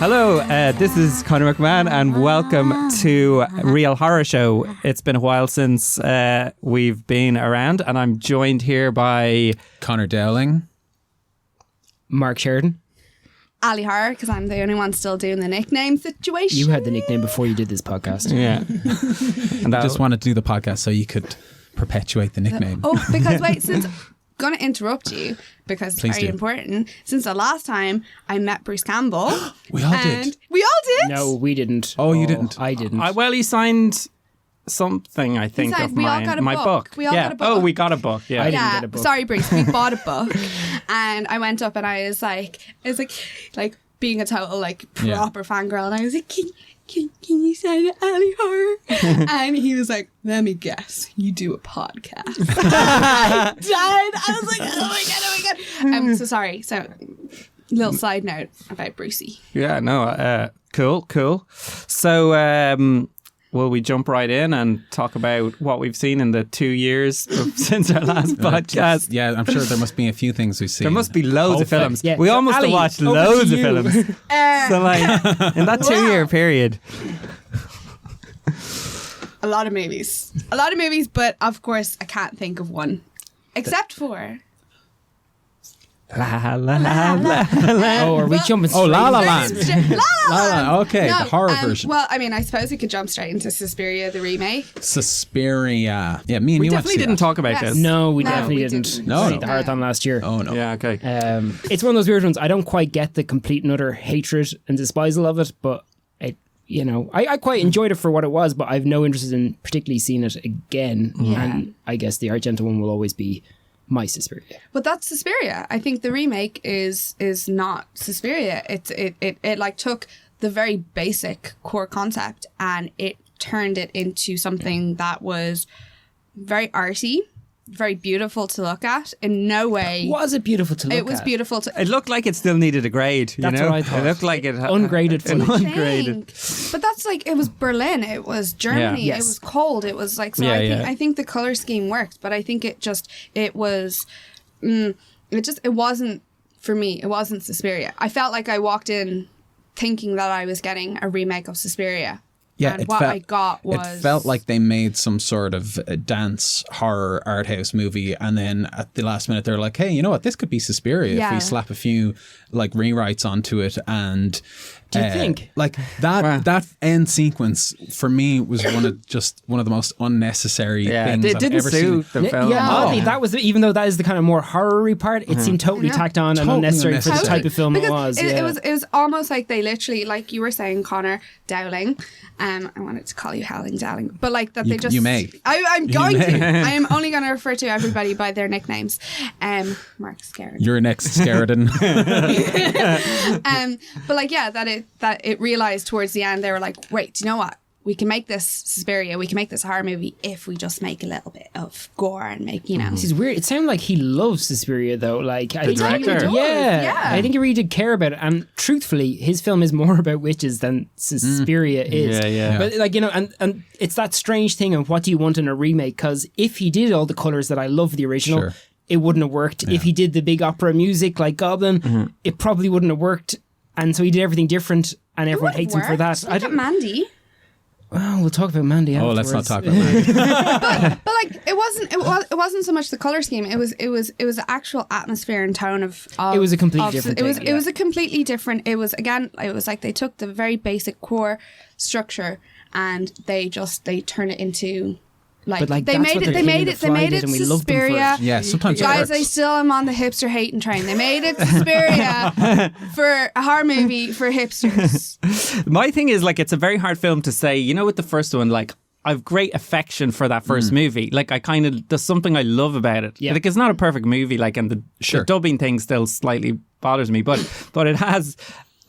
Hello, this is Conor McMahon and welcome to Real Horror Show. It's been a while since we've been around and I'm joined here by Conor Dowling, Mark Sheridan, Ali Horror, because I'm the only one still doing the nickname situation. You had the nickname before you did this podcast. Yeah. And I just wanted to do the podcast so you could perpetuate the nickname. Oh, because wait, since going to interrupt you because Please it's very do. important. Since the last time I met Bruce Campbell, We all did. We all did. No, we didn't. Oh, you didn't? I didn't. well, he signed something, I think, signed- of we all mine. got a My book. We all yeah. got a book. Oh, we got a book. Yeah. I didn't Yeah, get a book. sorry, Bruce. We bought a book, and I went up and I was like being a total proper fangirl, and I was like, can you sign it, Ali Horror? And he was like, let me guess, you do a podcast. I died. I was like, oh my god. So sorry. So, little side note about Brucey. Yeah, no, cool. So, will we jump right in and talk about what we've seen in the 2 years since our last podcast? Yeah, I'm sure there must be a few things we've seen. There must be loads of Hopefully. films. Yeah. We So, almost Ali, have watched over loads to of you. films. So, in that 2 year period. A lot of movies, but of course I can't think of one except for La la la la. Oh, are we jumping straight? Oh, La La into- Land. La La Land. Okay, the horror version. Well, I mean, I suppose we could jump straight into Suspiria, the remake. Suspiria. Yeah, me and We you definitely didn't talk about Yes. this. No, we No, definitely we didn't. didn't. No, See no. the Marathon last year. Oh, no. Yeah, okay. It's one of those weird ones. I don't quite get the complete and utter hatred and despisal of it, but I quite enjoyed it for what it was, but I've no interest in particularly seeing it again. Yeah. And I guess the Argento one will always be my Suspiria. But that's Suspiria. I think the remake is not Suspiria. It like took the very basic core concept and it turned it into something that was very arty, very beautiful to look at. In no way Was it beautiful to look at? it was beautiful to It looked like it still needed a grade. That's what I thought. It looked like it Ungraded footage. Ungraded. think. But that's like, it was Berlin, it was Germany, Yeah. it Yes. was cold, it was like, so Yeah, I think the color scheme worked, but I think it wasn't, for me, it wasn't Suspiria. I felt like I walked in thinking that I was getting a remake of Suspiria. Yeah, And what I got was... It felt like they made some sort of a dance horror art house movie, and then at the last minute they're like, "Hey, you know what? This could be Suspiria if Yeah. we slap a few rewrites onto it." And Do you think? that end sequence for me was one of the most unnecessary Yeah, things it I've didn't ever suit seen. the film. Yeah, at all. oddly, that was even though that is the kind of more horror-y part, it seemed totally Yeah. tacked on and Totally unnecessary for the unnecessary. type of film because it was. It was almost like they literally, like you were saying, Conor Dowling. I wanted to call you Howling Dowling, but like that You- they just. you may. I'm going to. I am only going to refer to everybody by their nicknames. Mark Scarron. You're next, Sheridan. But like, yeah, that it realized towards the end they were like, wait, do you know what? We can make this Suspiria, we can make this horror movie if we just make a little bit of gore and make, This is weird. It sounded like he loves Suspiria, though. Like I The think- director? Yeah, Yeah. I think he really did care about it. And truthfully, his film is more about witches than Suspiria is. Yeah. But and it's that strange thing of what do you want in a remake? Because if he did all the colors that I love the original, Sure. it wouldn't have worked. If he did the big opera music like Goblin, it probably wouldn't have worked. And so he did everything different, and everyone hates him for that. Look at Mandy. Well, we'll talk about Mandy. Oh, let's not afterwards. talk about that. But like, it wasn't so much the color scheme. It was the actual atmosphere and tone of It was a completely different It was thing, it was a completely different. It was like they took the very basic core structure and they turned it into. But, like, they that's made what it. their They King made of it. the They Fly made did, it and we loved them for it. Suspiria. Yeah, sometimes it Guys, works. I still am on the hipster hating train. They made it Suspiria for a horror movie for hipsters. My thing is, it's a very hard film to say, with the first one, I've great affection for that first movie. There's something I love about it. Yeah. It's not a perfect movie, and the dubbing thing still slightly bothers me, but it has,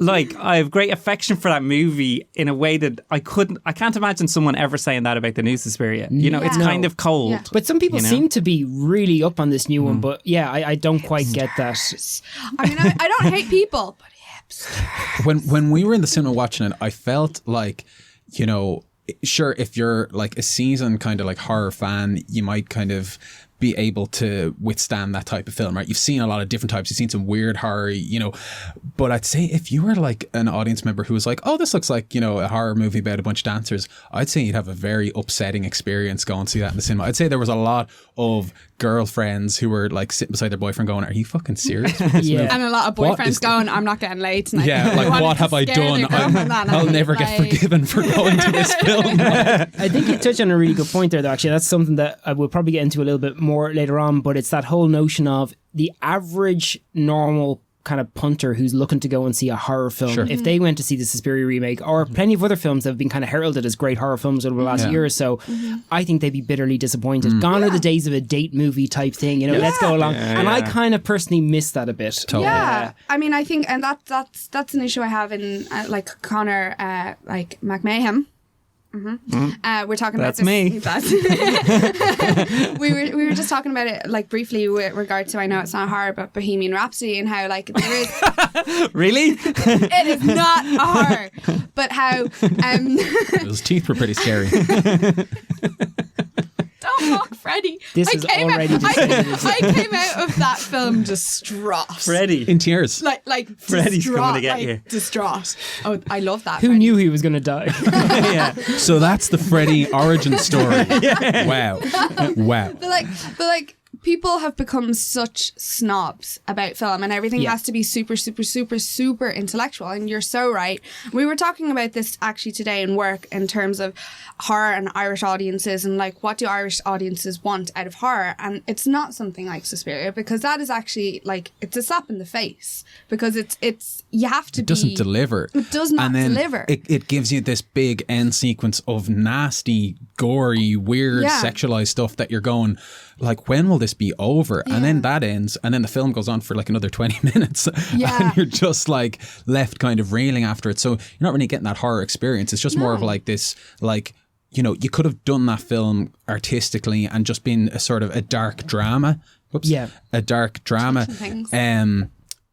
I have great affection for that movie in a way that I can't imagine someone ever saying that about the new Suspiria. It's No. kind of cold. Yeah. But some people seem to be really up on this new one. But yeah, I don't quite get that. I mean, I don't hate people, but hipsters. When we were in the cinema watching it, I felt like, sure, if you're a seasoned kind of horror fan, you might kind of be able to withstand that type of film, right? You've seen a lot of different types. You've seen some weird horror, you know. But I'd say if you were like an audience member who was like, oh, this looks like, you know, a horror movie about a bunch of dancers, I'd say you'd have a very upsetting experience going to see that in the cinema. I'd say there was a lot of girlfriends who were like sitting beside their boyfriend going, are you fucking serious with this movie? And a lot of boyfriends going, I'm not getting laid tonight. Yeah, like, what have I done? I'll never get forgiven for going to this film. I think you touched on a really good point there, though. Actually, that's something that I will probably get into a little bit more later on, but it's that whole notion of the average normal kind of punter who's looking to go and see a horror film. Sure. If they went to see the Suspiria remake or plenty of other films that have been kind of heralded as great horror films over the last year or so, I think they'd be bitterly disappointed. Gone are the days of a date movie type thing, you know, let's go along. And I kind of personally miss that a bit. Totally. Yeah, I mean, I think, and that's an issue I have in like Conor, like McMahon. We're talking That's about me. That's we were just talking about it like briefly with regard to, I know it's not horror, but Bohemian Rhapsody, and how like there is Really? it is not a horror, but how Those teeth were pretty scary. don't mock Freddie. This is already I came out of that film distraught. Freddie. In tears. Like Freddie's distraught, coming to get like, you. Distraught. Oh, I love that. Who Freddie. knew he was going to die? Yeah. So that's the Freddy origin story. Wow. Wow. But like people have become such snobs about film, and everything has to be super, super, super, super intellectual. And you're so right. We were talking about this actually today in work in terms of horror and Irish audiences, and like, what do Irish audiences want out of horror? And it's not something like Suspiria, because that is actually like, it's a slap in the face, because it's you have to It doesn't deliver. It does not and then deliver. It gives you this big end sequence of nasty, gory, weird, sexualized stuff that you're going, like, when will this be over? And then that ends, and then the film goes on for like another 20 minutes. And you're just like left kind of reeling after it. So you're not really getting that horror experience. It's just more of like this, like, you know, you could have done that film artistically and just been a sort of a dark drama. A dark drama.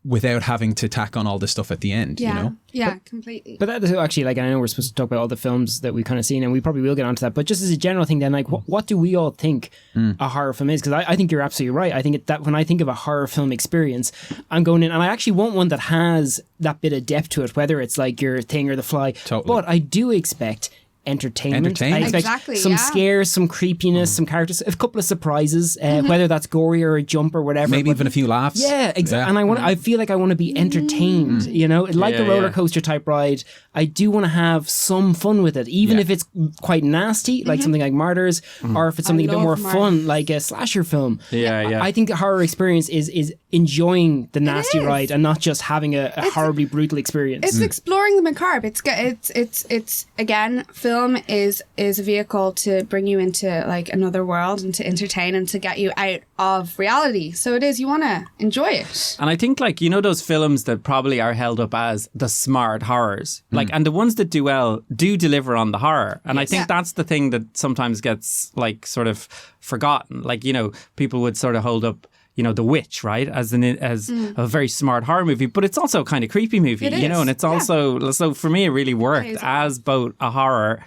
Without having to tack on all this stuff at the end, you know? Yeah, completely. But that is actually, like, and I know we're supposed to talk about all the films that we've kind of seen, and we probably will get onto that, but just as a general thing then, like, what do we all think a horror film is? Because I think you're absolutely right. I think that when I think of a horror film experience, I'm going in, and I actually want one that has that bit of depth to it, whether it's like your Thing or The Fly. Totally. But I do expect entertainment. I expect some scares, some creepiness, some characters, a couple of surprises, whether that's gory or a jump or whatever. Maybe even a few laughs. Yeah, exactly. And I feel like I want to be entertained, you know, like a roller coaster type ride. I do want to have some fun with it, even if it's quite nasty, like something like Martyrs, or if it's something a bit more fun, like a slasher film. I think a horror experience is enjoying the nasty ride and not just having a horribly brutal experience. It's exploring the macabre. It's again, film is a vehicle to bring you into like another world and to entertain and to get you out of reality. So it is, you want to enjoy it. And I think, like, you know, those films that probably are held up as the smart horrors, like, and the ones that do well do deliver on the horror. And I think that's the thing that sometimes gets like sort of forgotten. Like, you know, people would sort of hold up, you know, The Witch, right, as a very smart horror movie, but it's also a kind of creepy movie, you know, and it's also, so for me it really worked as both a horror,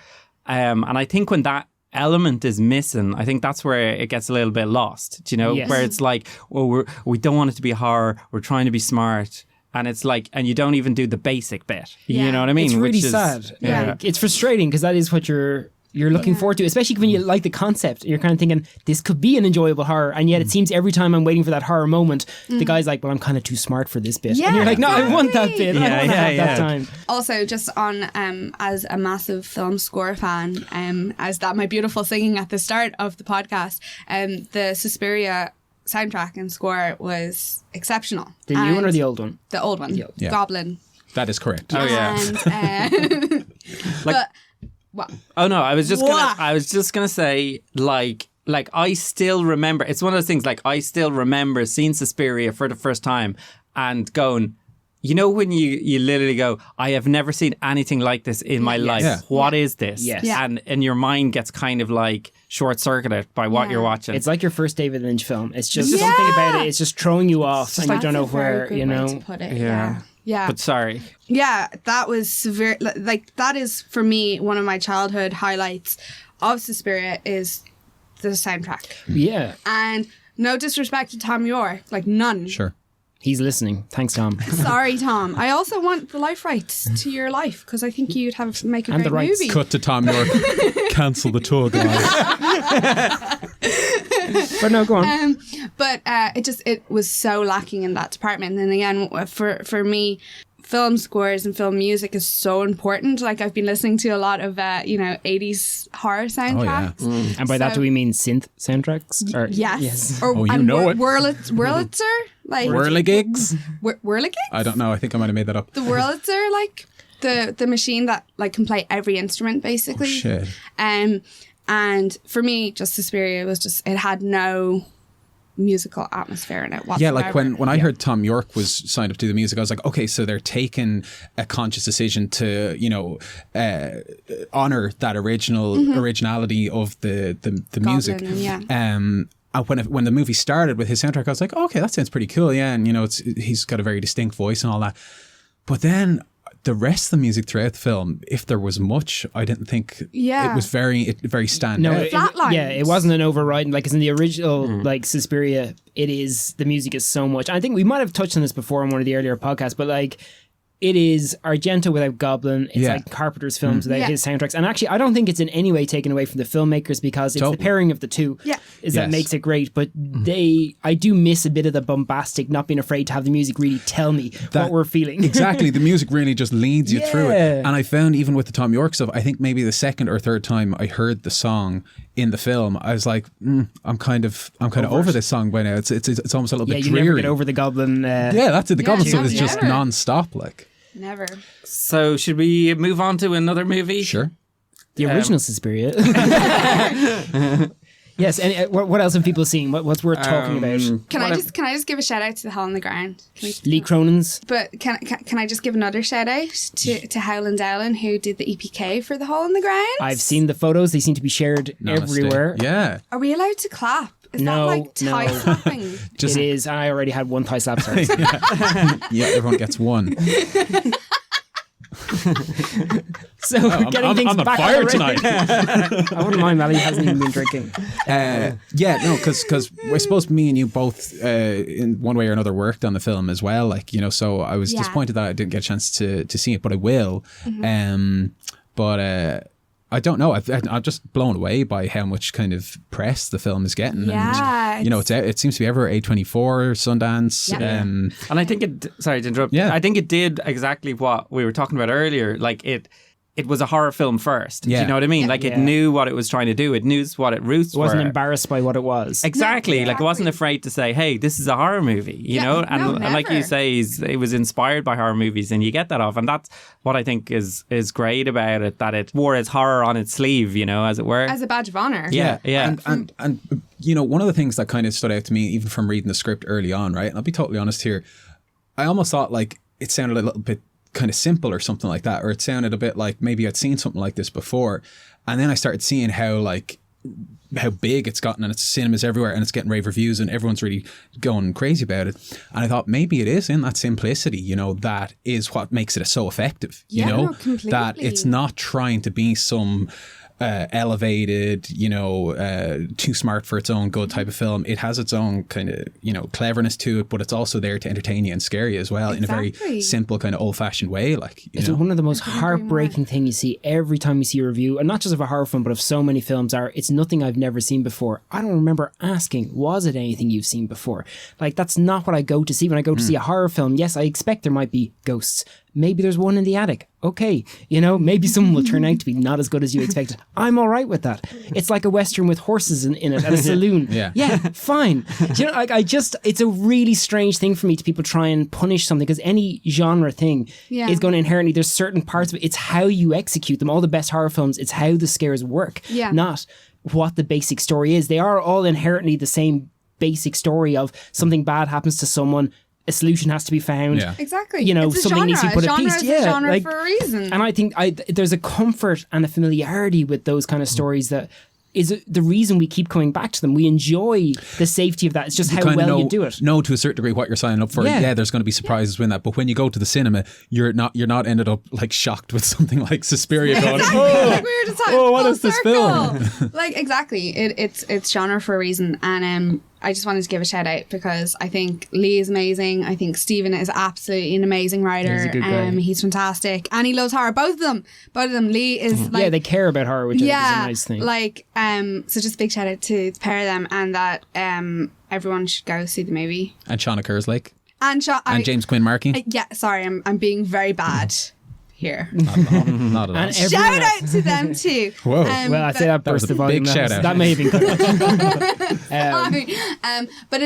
and I think when that element is missing, I think that's where it gets a little bit lost, you know, where it's like, well, we don't want it to be a horror, we're trying to be smart. And it's like, and you don't even do the basic bit. You know what I mean? It's really sad. It's frustrating because that is what you're looking forward to, especially when you like the concept. You're kind of thinking, this could be an enjoyable horror. And yet it seems every time I'm waiting for that horror moment, the guy's like, well, I'm kind of too smart for this bit. And you're like, no, I want that bit. I want to have that time. Also, just on, as a massive film score fan, as that my beautiful singing at the start of the podcast, the Suspiria soundtrack and score was exceptional. The new one or the old one? The old one. Yeah. Goblin. That is correct. Oh yeah. And, like, what? Oh no, I was just gonna say, like I still remember, it's one of those things, like I still remember seeing Suspiria for the first time and going, you know, when you literally go, I have never seen anything like this in my life. Yeah. What is this? Yes. Yeah. And your mind gets kind of like short-circuited by what you're watching. It's like your first David Lynch film. It's just something about it. It's just throwing you off and you don't know where, you know. Way to put it. Yeah. But sorry. Yeah, that was severe. Like, that is, for me, one of my childhood highlights of Suspiria is the soundtrack. Yeah. And No disrespect to Tom York, like none. Sure. He's listening. Thanks, Tom. Sorry, Tom. I also want the life rights to your life because I think you'd make a And great the rights. movie. Cut to Tom York. Cancel the tour, guys. But no, go on. But it was so lacking in that department. And again, for me, film scores and film music is so important. Like I've been listening to a lot of 80s horror soundtracks. And by that do we mean synth soundtracks? Or, Yes. Or, Oh, you know it. Wurlitzer? Like Whirligigs? Whirligigs? I don't know. I think I might have made that up. The Wurlitzer, like the machine that like can play every instrument basically. Oh, shit. And for me, just Suspiria was just, it had no musical atmosphere in it whatsoever. Yeah, like when I heard Tom York was signed up to do the music, I was like, okay, so they're taking a conscious decision to, honor that originality of the music. And, when the movie started with his soundtrack, I was like, okay, that sounds pretty cool, yeah, and he's got a very distinct voice and all that. But then the rest of the music throughout the film, if there was much, I didn't think it was very stand out. It wasn't an overriding, like it's in the original like Suspiria, the music is so much. I think we might have touched on this before in one of the earlier podcasts, but like it is Argento without Goblin. It's like Carpenter's films without his soundtracks. And actually, I don't think it's in any way taken away from the filmmakers because it's the pairing of the two that makes it great. But I do miss a bit of the bombastic, not being afraid to have the music really tell me what we're feeling. Exactly. The music really just leads you through it. And I found even with the Tom York stuff, I think maybe the second or third time I heard the song in the film, I was like, I'm kind of over this song by now. It's almost a little bit dreary. You never get over the Goblin. That's it. The Goblin stuff is just non-stop, like. Never. So should we move on to another movie? Sure. The original Suspiria. Yes. And what else have people seen? What's worth talking about? Can I just give a shout out to The Hole in the Ground? Lee Cronin's. But can I just give another shout out to Doyle and Dowling, who did the EPK for The Hole in the Ground? I've seen the photos. They seem to be shared everywhere. Yeah. Are we allowed to clap? Is that like thigh slapping? It is. I already had one thigh slap. Sorry. Yeah, everyone gets one. So getting things on back fire on the tonight. I wouldn't mind. Mally hasn't even been drinking. Because I suppose me and you both, in one way or another, worked on the film as well. Like, so I was disappointed that I didn't get a chance to see it, but I will. But I don't know. I'm just blown away by how much kind of press the film is getting. Yeah, and it seems to be everywhere. A24, Sundance. Yeah. And I think sorry to interrupt. Yeah. I think it did exactly what we were talking about earlier. Like it was a horror film first. Yeah. Do you know what I mean? Yeah. Like it knew what it was trying to do. It knew what its roots were. Wasn't embarrassed by what it was. Exactly. No, Like it wasn't afraid to say, hey, this is a horror movie, you know? And like you say, it was inspired by horror movies and you get that off. And that's what I think is great about it, that it wore its horror on its sleeve, as it were. As a badge of honor. Yeah. And one of the things that kind of stood out to me, even from reading the script early on, right? And I'll be totally honest here, I almost thought like it sounded a little bit kind of simple or something like that, or it sounded a bit like maybe I'd seen something like this before, and then I started seeing how big it's gotten, and it's cinemas everywhere, and it's getting rave reviews, and everyone's really going crazy about it. And I thought maybe it is in that simplicity, that is what makes it so effective. Completely. That it's not trying to be some elevated, too smart for its own good type of film. It has its own kind of, cleverness to it, but it's also there to entertain you and scare you as well in a very simple kind of old-fashioned way. Like, it's one of the most heartbreaking things you see every time you see a review, and not just of a horror film, but of so many films, it's nothing I've never seen before. I don't remember asking, was it anything you've seen before? Like, that's not what I go to see. When I go to see a horror film, yes, I expect there might be ghosts. Maybe there's one in the attic. Okay. Maybe someone will turn out to be not as good as you expected. I'm all right with that. It's like a Western with horses in it at a saloon. Yeah, fine. It's a really strange thing for me to people try and punish something, because any genre thing is going to inherently, there's certain parts of it. It's how you execute them. All the best horror films, it's how the scares work, not what the basic story is. They are all inherently the same basic story of something bad happens to someone, a solution has to be found. Yeah. Exactly. Something needs to be put at peace. It's a genre for a reason. And I think there's a comfort and a familiarity with those kind of stories that is the reason we keep coming back to them. We enjoy the safety of that. It's just how well you do it. Know to a certain degree what you're signing up for. Yeah, there's going to be surprises with that. But when you go to the cinema, you're not ended up like shocked with something like Suspiria going, what is this film? Like, exactly. It's genre for a reason. And just wanted to give a shout out because I think Lee is amazing. I think Stephen is absolutely an amazing writer. He's a good guy. He's fantastic, and he loves horror. Both of them. Lee is like, they care about horror, which I think is a nice thing. Like so just a big shout out to the pair of them, and that everyone should go see the movie. And Shauna Kerslake. And James Quinn Markey. Yeah, sorry, I'm being very bad here. Not at all. And Shout out to them too. Whoa. Well, I'd say that burst the volume. big shout out. That may have been good. But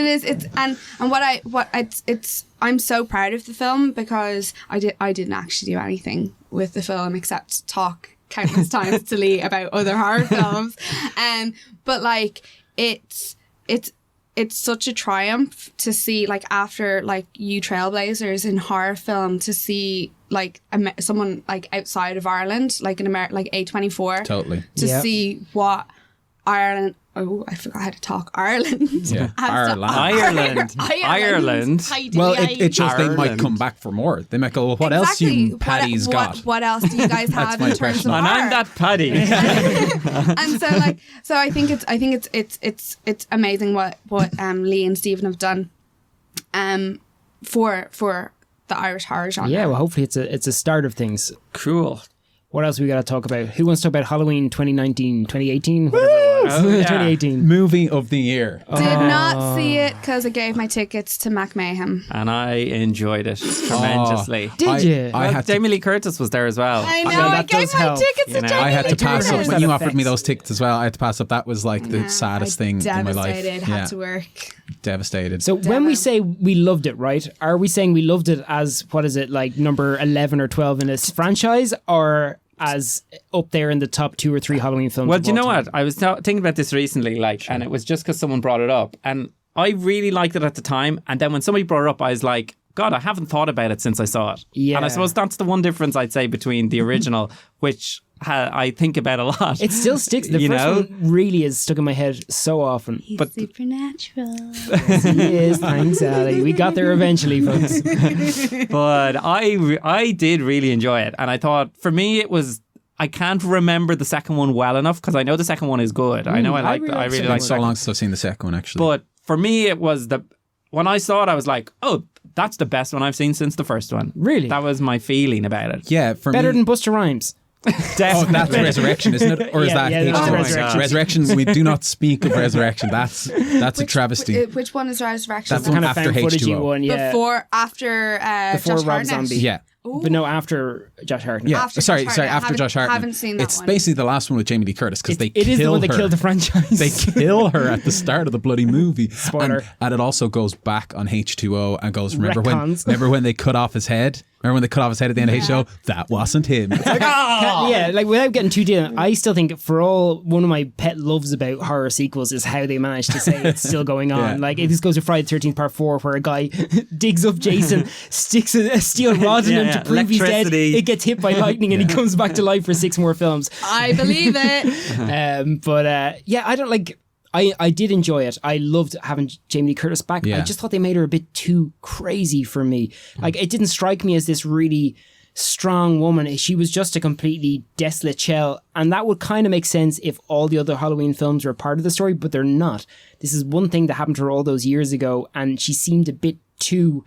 I'm so proud of the film because I didn't actually do anything with the film except talk countless times to Lee about other horror films. But like it's such a triumph to see, like, after like you trailblazers in horror film, to see like someone like outside of Ireland, like in America, like A24, Totally. to see what Ireland. Oh, I forgot how to talk. Ireland. Yeah. Ireland. Well, it shows they might come back for more. They might go, well, what else you Paddy's got? What else do you guys have in terms of And horror? I'm that Paddy. And so I think it's amazing what Lee and Stephen have done for the Irish horror genre. Yeah, well, hopefully it's a start of things. Cool. What else we got to talk about? Who wants to talk about Halloween 2019, 2018, whatever it was? Oh, yeah. 2018. Movie of the year. Did not see it because I gave my tickets to Mac Mayhem. And I enjoyed it tremendously. Did you? I had to, Jamie Lee Curtis was there as well. I know, that I gave does my help. tickets to You know. Jamie I had Lee to pass Curtis. up. That When you offered affects. me those tickets as well, I had to pass up. That was like the saddest thing in my life. Devastated, had to work. Devastated. So when we say we loved it, right? Are we saying we loved it as, what is it, like number 11 or 12 in this franchise, or as up there in the top 2 or 3 Halloween films? Well, of do you all know time? what? I was thinking about this recently, and it was just because someone brought it up. And I really liked it at the time. And then when somebody brought it up, I was like, God, I haven't thought about it since I saw it. Yeah. And I suppose that's the one difference I'd say between the original, which I think about a lot. It still sticks. The You first know? one really is stuck in my head so often. But supernatural. Yes, thanks, Ali. We got there eventually, folks. But I did really enjoy it. And I thought, for me, it was... I can't remember the second one well enough because I know the second one is good. I know I really like it's the been so second long since I've seen the second one, actually. But for me, it was when I saw it, I was like, oh, that's the best one I've seen since the first one. Really? That was my feeling about it. yeah, for Better me, than Busta Rhymes. Oh, that's Resurrection, isn't it? Or is Yeah, that yeah, that's H2O? Resurrection. Resurrection, we do not speak of Resurrection. That's a travesty. Which one is Resurrection? That's the one Kind of after found footage H2O. one, yeah. After Before Josh Rob Hartnett. Zombie. Yeah. But no, after Josh Hartnett. Yeah, After sorry, Josh after Hartnett. Josh Hartnett. Haven't seen that It's one. basically the last one with Jamie Lee Curtis because they It is the kill one that her. killed the franchise. They kill her at the start of the bloody movie. Spoiler. And it also goes back on H2O and goes, Retcons. remember when they cut off his head? Remember when they cut off his head at the end of H2O? That wasn't him. It's like, Yeah, like without getting too deep, I still think for all one of my pet loves about horror sequels is how they manage to say it's still going on. Yeah. Like this goes to Friday the 13th Part 4 where a guy digs up Jason, sticks a steel rod in him to prove he's dead. Electricity. It gets hit by lightning and he comes back to life for 6 more films. I believe it. Yeah, I don't like... I did enjoy it. I loved having Jamie Lee Curtis back. Yeah. I just thought they made her a bit too crazy for me. Like, it didn't strike me as this really strong woman. She was just a completely desolate shell. And that would kind of make sense if all the other Halloween films were part of the story, but they're not. This is one thing that happened to her all those years ago, and she seemed a bit too...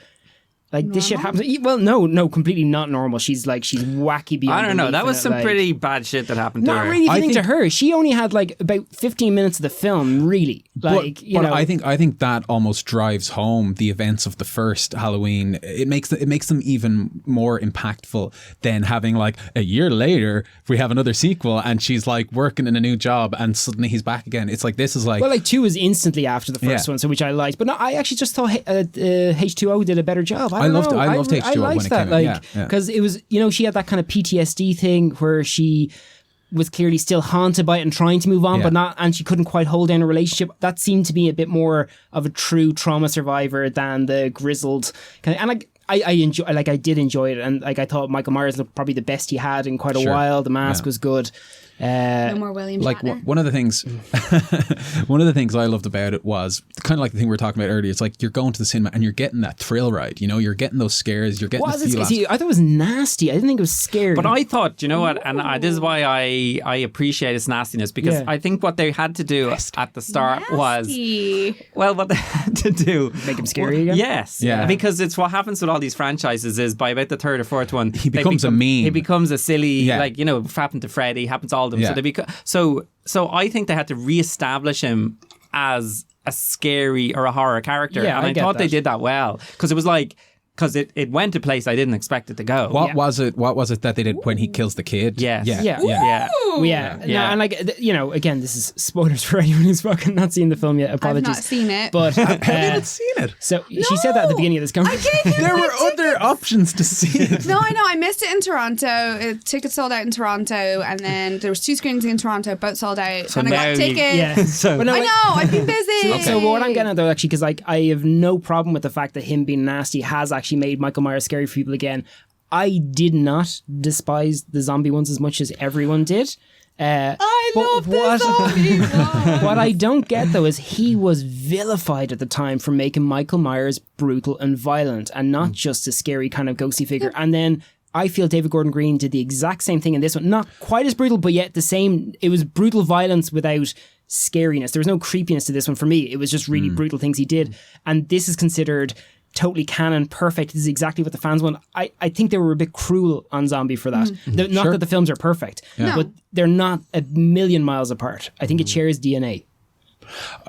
Like, this shit happens. Well, no, completely not normal. She's wacky beyond I don't know. belief That in was it, some like- pretty bad shit that happened to Not her. really if you I think to think- her. She only had like about 15 minutes of the film, really. Like, you know. I think that almost drives home the events of the first Halloween. It makes them even more impactful than having like a year later we have another sequel and she's like working in a new job and suddenly he's back again. It's like this is like Well, like 2 was instantly after the first Yeah. one, so which I liked. But no, I actually just thought H2O did a better job. I loved know. H2O I liked when it that, came out. Yeah, yeah. because it was, you know, she had that kind of PTSD thing where she was clearly still haunted by it and trying to move on, Yeah. but not, and she couldn't quite hold down a relationship. That seemed to be a bit more of a true trauma survivor than the grizzled kind of, and like. I did enjoy it, and like I thought Michael Myers looked probably the best he had in quite a Sure. while. The mask Yeah. was good. No more William like Shatner. one of the things one of the things I loved about it was kind of like the thing we were talking about earlier. It's like you're going to the cinema and you're getting that thrill ride, you know, you're getting those scares, you're getting the feel. See, I thought it was nasty. I didn't think it was scary. But I thought, you know what, and this is why I appreciate its nastiness, because I think what they had to do at the start was, well, what they had to do, make him scary again. Yes, because it's what happens with all these franchises is by about the third or fourth one, he becomes a meme. He becomes a silly, like, you know, happened to Freddy, happens to all of them. So so I think they had to re-establish him as a scary or a horror character, and I thought they did that well, because it was like, because it went to a place I didn't expect it to go. What was it that they did when he kills the kid? Yeah. No, and like, you know, again, this is spoilers for anyone who's fucking not seen the film yet. Apologies. I've not seen it. But have you not seen it? So she said that at the beginning of this conversation. There were other options to see it. No, I know. I missed it in Toronto. Tickets sold out in Toronto, and then there was 2 screenings in Toronto, both sold out. So and I got tickets. But no, I know. I've been busy. So what I'm getting at though, actually, because like I have no problem with the fact that him being nasty has actually made Michael Myers scary for people again. I did not despise the zombie ones as much as everyone did. I love the zombie ones. What I don't get though is he was vilified at the time for making Michael Myers brutal and violent and not just a scary kind of ghostly figure. And then I feel David Gordon Green did the exact same thing in this one. Not quite as brutal, but yet the same. It was brutal violence without scariness. There was no creepiness to this one for me. It was just really brutal things he did. And this is considered totally canon, perfect. This is exactly what the fans want. I think they were a bit cruel on Zombie for that. Not that the films are perfect, but they're not a million miles apart. I think it shares DNA.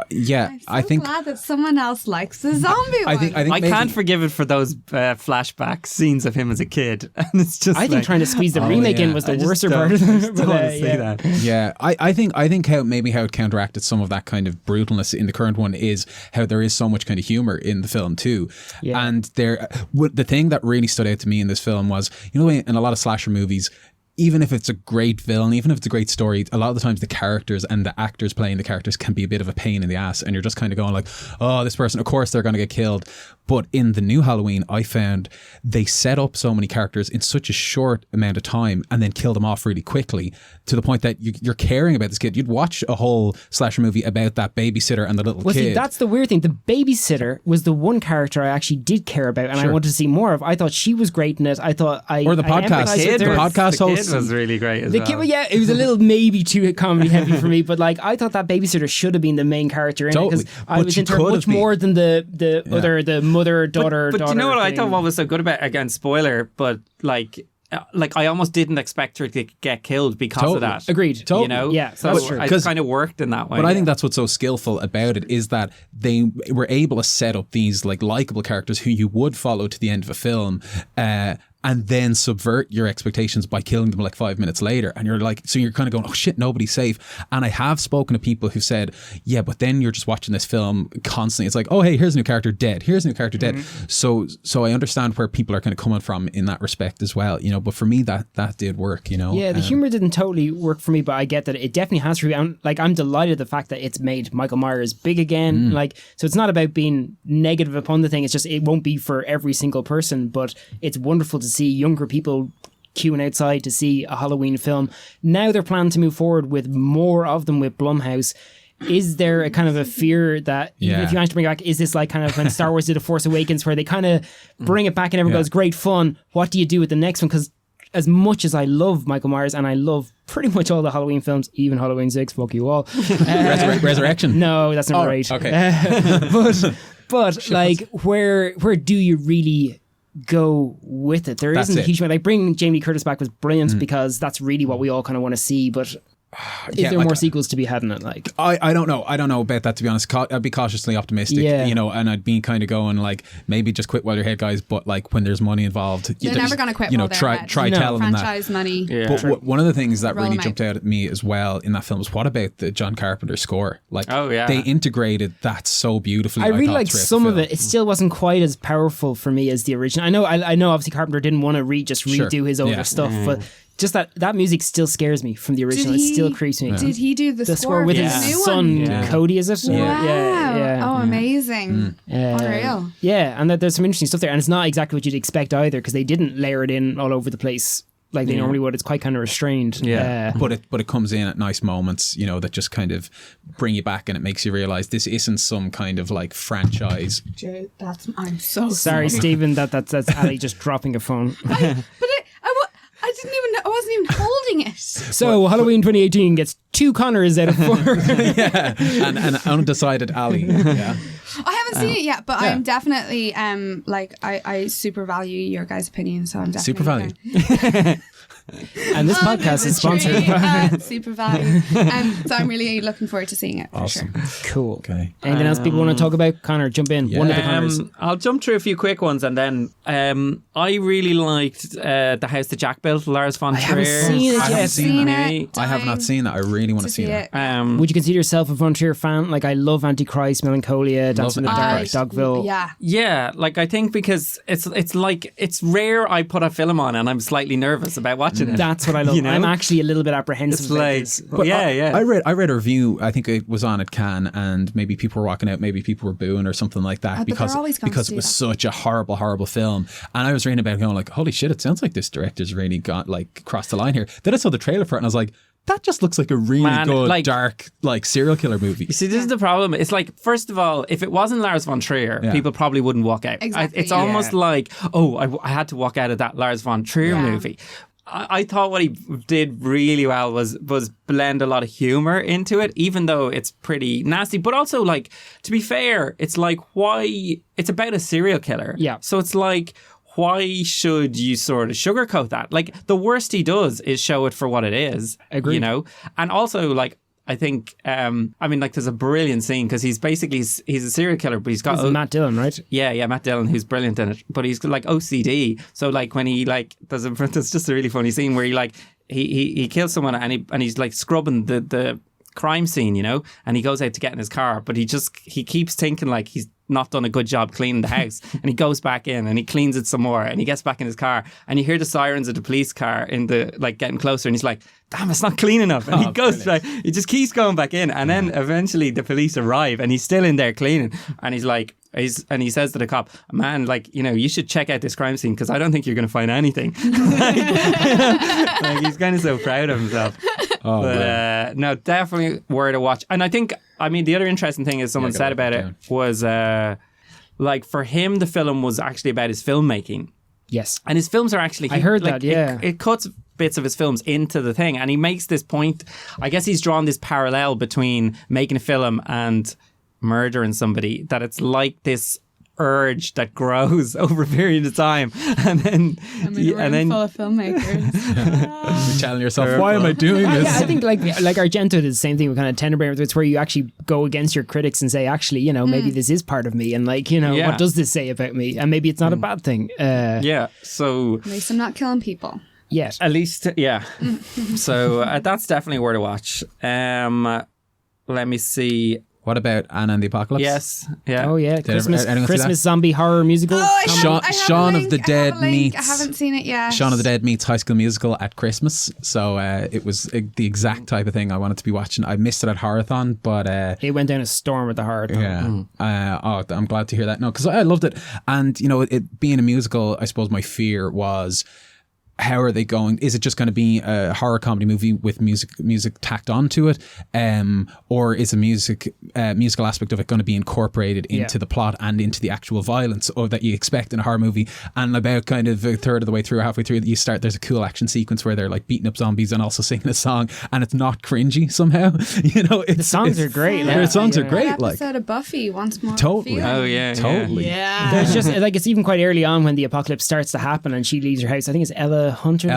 I'm so glad that someone else likes the zombie one. I can't forgive it for those flashback scenes of him as a kid. And it's just I think trying to squeeze the remake in was the worst part of that. Yeah, I think how it counteracted some of that kind of brutalness in the current one is how there is so much kind of humor in the film too. Yeah. And the thing that really stood out to me in this film was, you know, in a lot of slasher movies, even if it's a great villain, even if it's a great story, a lot of the times the characters and the actors playing the characters can be a bit of a pain in the ass, and you're just kind of going like, oh, this person, of course they're going to get killed. But in the new Halloween, I found they set up so many characters in such a short amount of time and then kill them off really quickly, to the point that you're caring about this kid. You'd watch a whole slasher movie about that babysitter and the little kid. See, that's the weird thing. The babysitter was the one character I actually did care about and I wanted to see more of. I thought she was great in it. I thought Or the podcast. The podcast host was really great as well. Kid, it was a little maybe too comedy heavy for me, but like I thought that babysitter should have been the main character in it, because I was into her much more than the mother daughter. But you know what I thought what was so good about, again, spoiler, but like I almost didn't expect her to get killed because of that. Agreed. You know? Yeah, so that's true. It kind of worked in that way. But I think that's what's so skillful about it, is that they were able to set up these like likable characters who you would follow to the end of a film, and then subvert your expectations by killing them like 5 minutes later. And you're like, so you're kind of going, oh shit, nobody's safe. And I have spoken to people who said, yeah, but then you're just watching this film constantly. It's like, oh, hey, here's a new character dead. Here's a new character dead. So I understand where people are kind of coming from in that respect as well, you know, but for me, that did work, you know. Yeah, the humor didn't totally work for me, but I get that it definitely has for me. I'm delighted the fact that it's made Michael Myers big again. Like, so it's not about being negative upon the thing. It's just, it won't be for every single person, but it's wonderful to see younger people queuing outside to see a Halloween film. Now they're planning to move forward with more of them with Blumhouse. Is there a kind of a fear that even if you manage to bring it back, is this like kind of when Star Wars did The Force Awakens, where they kind of bring it back and everyone goes, great fun, what do you do with the next one? Because as much as I love Michael Myers and I love pretty much all the Halloween films, even Halloween 6, fuck you all. Resurrection? No, that's not right. Okay. But like, where do you really go with it? There isn't a huge amount. Like, bringing Jamie Lee Curtis back was brilliant because that's really what we all kind of want to see, but is there more sequels to be had in it? Like, I don't know about that, to be honest. I'd be cautiously optimistic, you know, and I'd be kind of going like, maybe just quit while you're ahead, guys, but like when there's money involved, they're never going to quit, you know, while try telling them that franchise money. But one of the things that really jumped out at me as well in that film was, what about the John Carpenter score? Like, they integrated that so beautifully. I really liked some of it. It still wasn't quite as powerful for me as the original. I know obviously Carpenter didn't want to redo his older stuff, but just that music still scares me from the original. It still creeps me. Did he do the score with for his the new son, one? Cody, is it? Wow. Yeah. Oh, amazing. Unreal. Yeah, and there's some interesting stuff there. And it's not exactly what you'd expect either, because they didn't layer it in all over the place like they normally would. It's quite kind of restrained. Yeah. But it comes in at nice moments, you know, that just kind of bring you back, and it makes you realise this isn't some kind of like franchise. I'm so sorry, Stephen. That's Ali just dropping a phone. I didn't even know, I wasn't even holding it. So Halloween 2018 gets 2 Connors out of 4. Yeah, and an undecided Ali. Yeah. I haven't seen it yet, but I'm definitely like I super value your guys' opinion, so I'm definitely Super value. And this podcast is sponsored by Super Value. So I'm really looking forward to seeing it for sure. Cool. Okay. Anything else people want to talk about? Connor, jump in. Yeah. One of the Connors. I'll jump through a few quick ones, and then I really liked The House That Jack Built, Lars von Trier. haven't seen it I haven't seen it. I have not seen that. I really want to see that. Would you consider yourself a von Trier fan? Like, I love Antichrist, Melancholia, Dancing in the Dark, Antichrist. Dogville. Yeah, like I think because it's like it's rare I put a film on and I'm slightly nervous about watching it. That's what I love. You know? I'm actually a little bit apprehensive It's about like, this. But yeah. I read a review. I think it was on at Cannes, and maybe people were walking out, maybe people were booing or something like that, but because they're always going because to it do was that. such a horrible film. And I was reading about it, going like, holy shit, it sounds like this director's really got like crossed the line here. Then I saw the trailer for it, and I was like, that just looks like a really good like, dark like serial killer movie. You see, this is the problem. It's like, first of all, if it wasn't Lars von Trier, people probably wouldn't walk out. Exactly, It's almost like, I had to walk out of that Lars von Trier movie. I thought what he did really well was blend a lot of humor into it, even though it's pretty nasty. But also, like, to be fair, it's like, why? It's about a serial killer. Yeah. So it's like, why should you sort of sugarcoat that? Like, the worst he does is show it for what it is. Agreed. You know? And also, like, I think, like, there's a brilliant scene because he's a serial killer, but he's got... This is Matt Dillon, right? Yeah, Matt Dillon, who's brilliant in it. But he's got, like, OCD. So, like, when he, like, there's just a really funny scene where he, like, he kills someone and he's, like, scrubbing the crime scene, you know? And he goes out to get in his car, but he keeps thinking, like, he's not done a good job cleaning the house. And he goes back in and he cleans it some more and he gets back in his car and you hear the sirens of the police car in the, like, getting closer, and he's like, damn, it's not clean enough. And he goes back, he just keeps going back in, and then eventually the police arrive and he's still in there cleaning, and he's like, and he says to the cop, man, like, you know, you should check out this crime scene because I don't think you're going to find anything. Like, he's kind of so proud of himself. But no, definitely worth a watch. And I think, I mean, the other interesting thing is someone said about it was like, for him the film was actually about his filmmaking. Yes. And his films are actually... I heard that, yeah. It cuts bits of his films into the thing, and he makes this point. I guess he's drawn this parallel between making a film and murdering somebody, that it's like this urge that grows over a period of time, and then full of filmmakers. You're telling yourself, why am I doing this? Yeah, I think like Argento did the same thing with kind of Tenderbrain. It's where you actually go against your critics and say, actually, you know, maybe this is part of me, and like, you know, what does this say about me? And maybe it's not a bad thing. So at least I'm not killing people. Yes. At least, yeah. So that's definitely worth a watch. Let me see. What about Anna and the Apocalypse? Yes. Yeah. Oh yeah. anyone see that? Christmas zombie horror musical. Shaun of the Dead meets... I haven't seen it yet. Shaun of the Dead meets High School Musical at Christmas. So it was the exact type of thing I wanted to be watching. I missed it at Horathon, but... it went down a storm at the Horathon. Yeah. I'm glad to hear that. No, because I loved it. And, you know, it being a musical, I suppose my fear was... how are they going? Is it just going to be a horror comedy movie with music tacked onto it, or is a musical aspect of it going to be incorporated into the plot and into the actual violence that you expect in a horror movie? And about kind of a third of the way through, halfway through, there's a cool action sequence where they're like beating up zombies and also singing a song, and it's not cringy somehow. You know, the songs are great. The songs are great. That Like episode of Buffy once more. totally. Oh yeah. Totally. Yeah. There's just like, it's even quite early on when the apocalypse starts to happen and she leaves her house. I think it's Ella Hunter.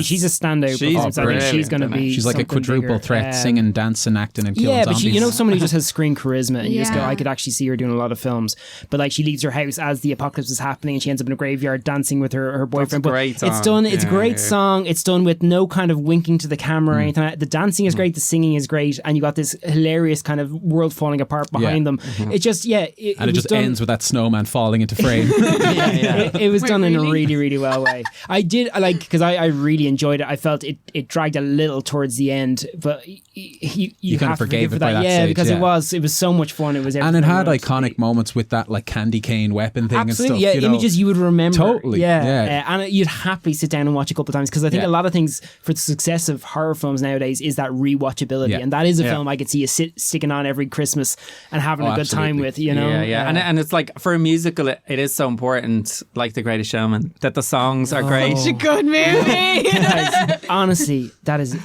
She's a standout. She's performance. I think she's going to be. She's like a quadruple bigger. threat, singing, dancing, acting, and killing zombies. But you know, somebody who just has screen charisma, and you just go, Yeah. I could actually see her doing a lot of films. But like, she leaves her house as the apocalypse is happening, and she ends up in a graveyard dancing with her boyfriend. That's a great But it's song. done. It's a Yeah, great yeah. song. It's done with no kind of winking to the camera or anything. The dancing is great. The singing is great, and you got this hilarious kind of world falling apart behind them. It just it just ends with that snowman falling into frame. it was Wait, done in a really? really, really well way. I like, because I really enjoyed it. I felt it dragged a little towards the end, but you kind of forgave it by that stage, because it was so much fun. It was and it had iconic moments with that like candy cane weapon thing and stuff. Yeah, images you would remember. Totally. Yeah. And you'd happily sit down and watch a couple of times, because I think a lot of things for the success of horror films nowadays is that rewatchability, and that is a film I could see you sticking on every Christmas and having a good time with. And it's like for a musical, it is so important, like The Greatest Showman, that the songs are great. It's a good movie. Guys, honestly, that is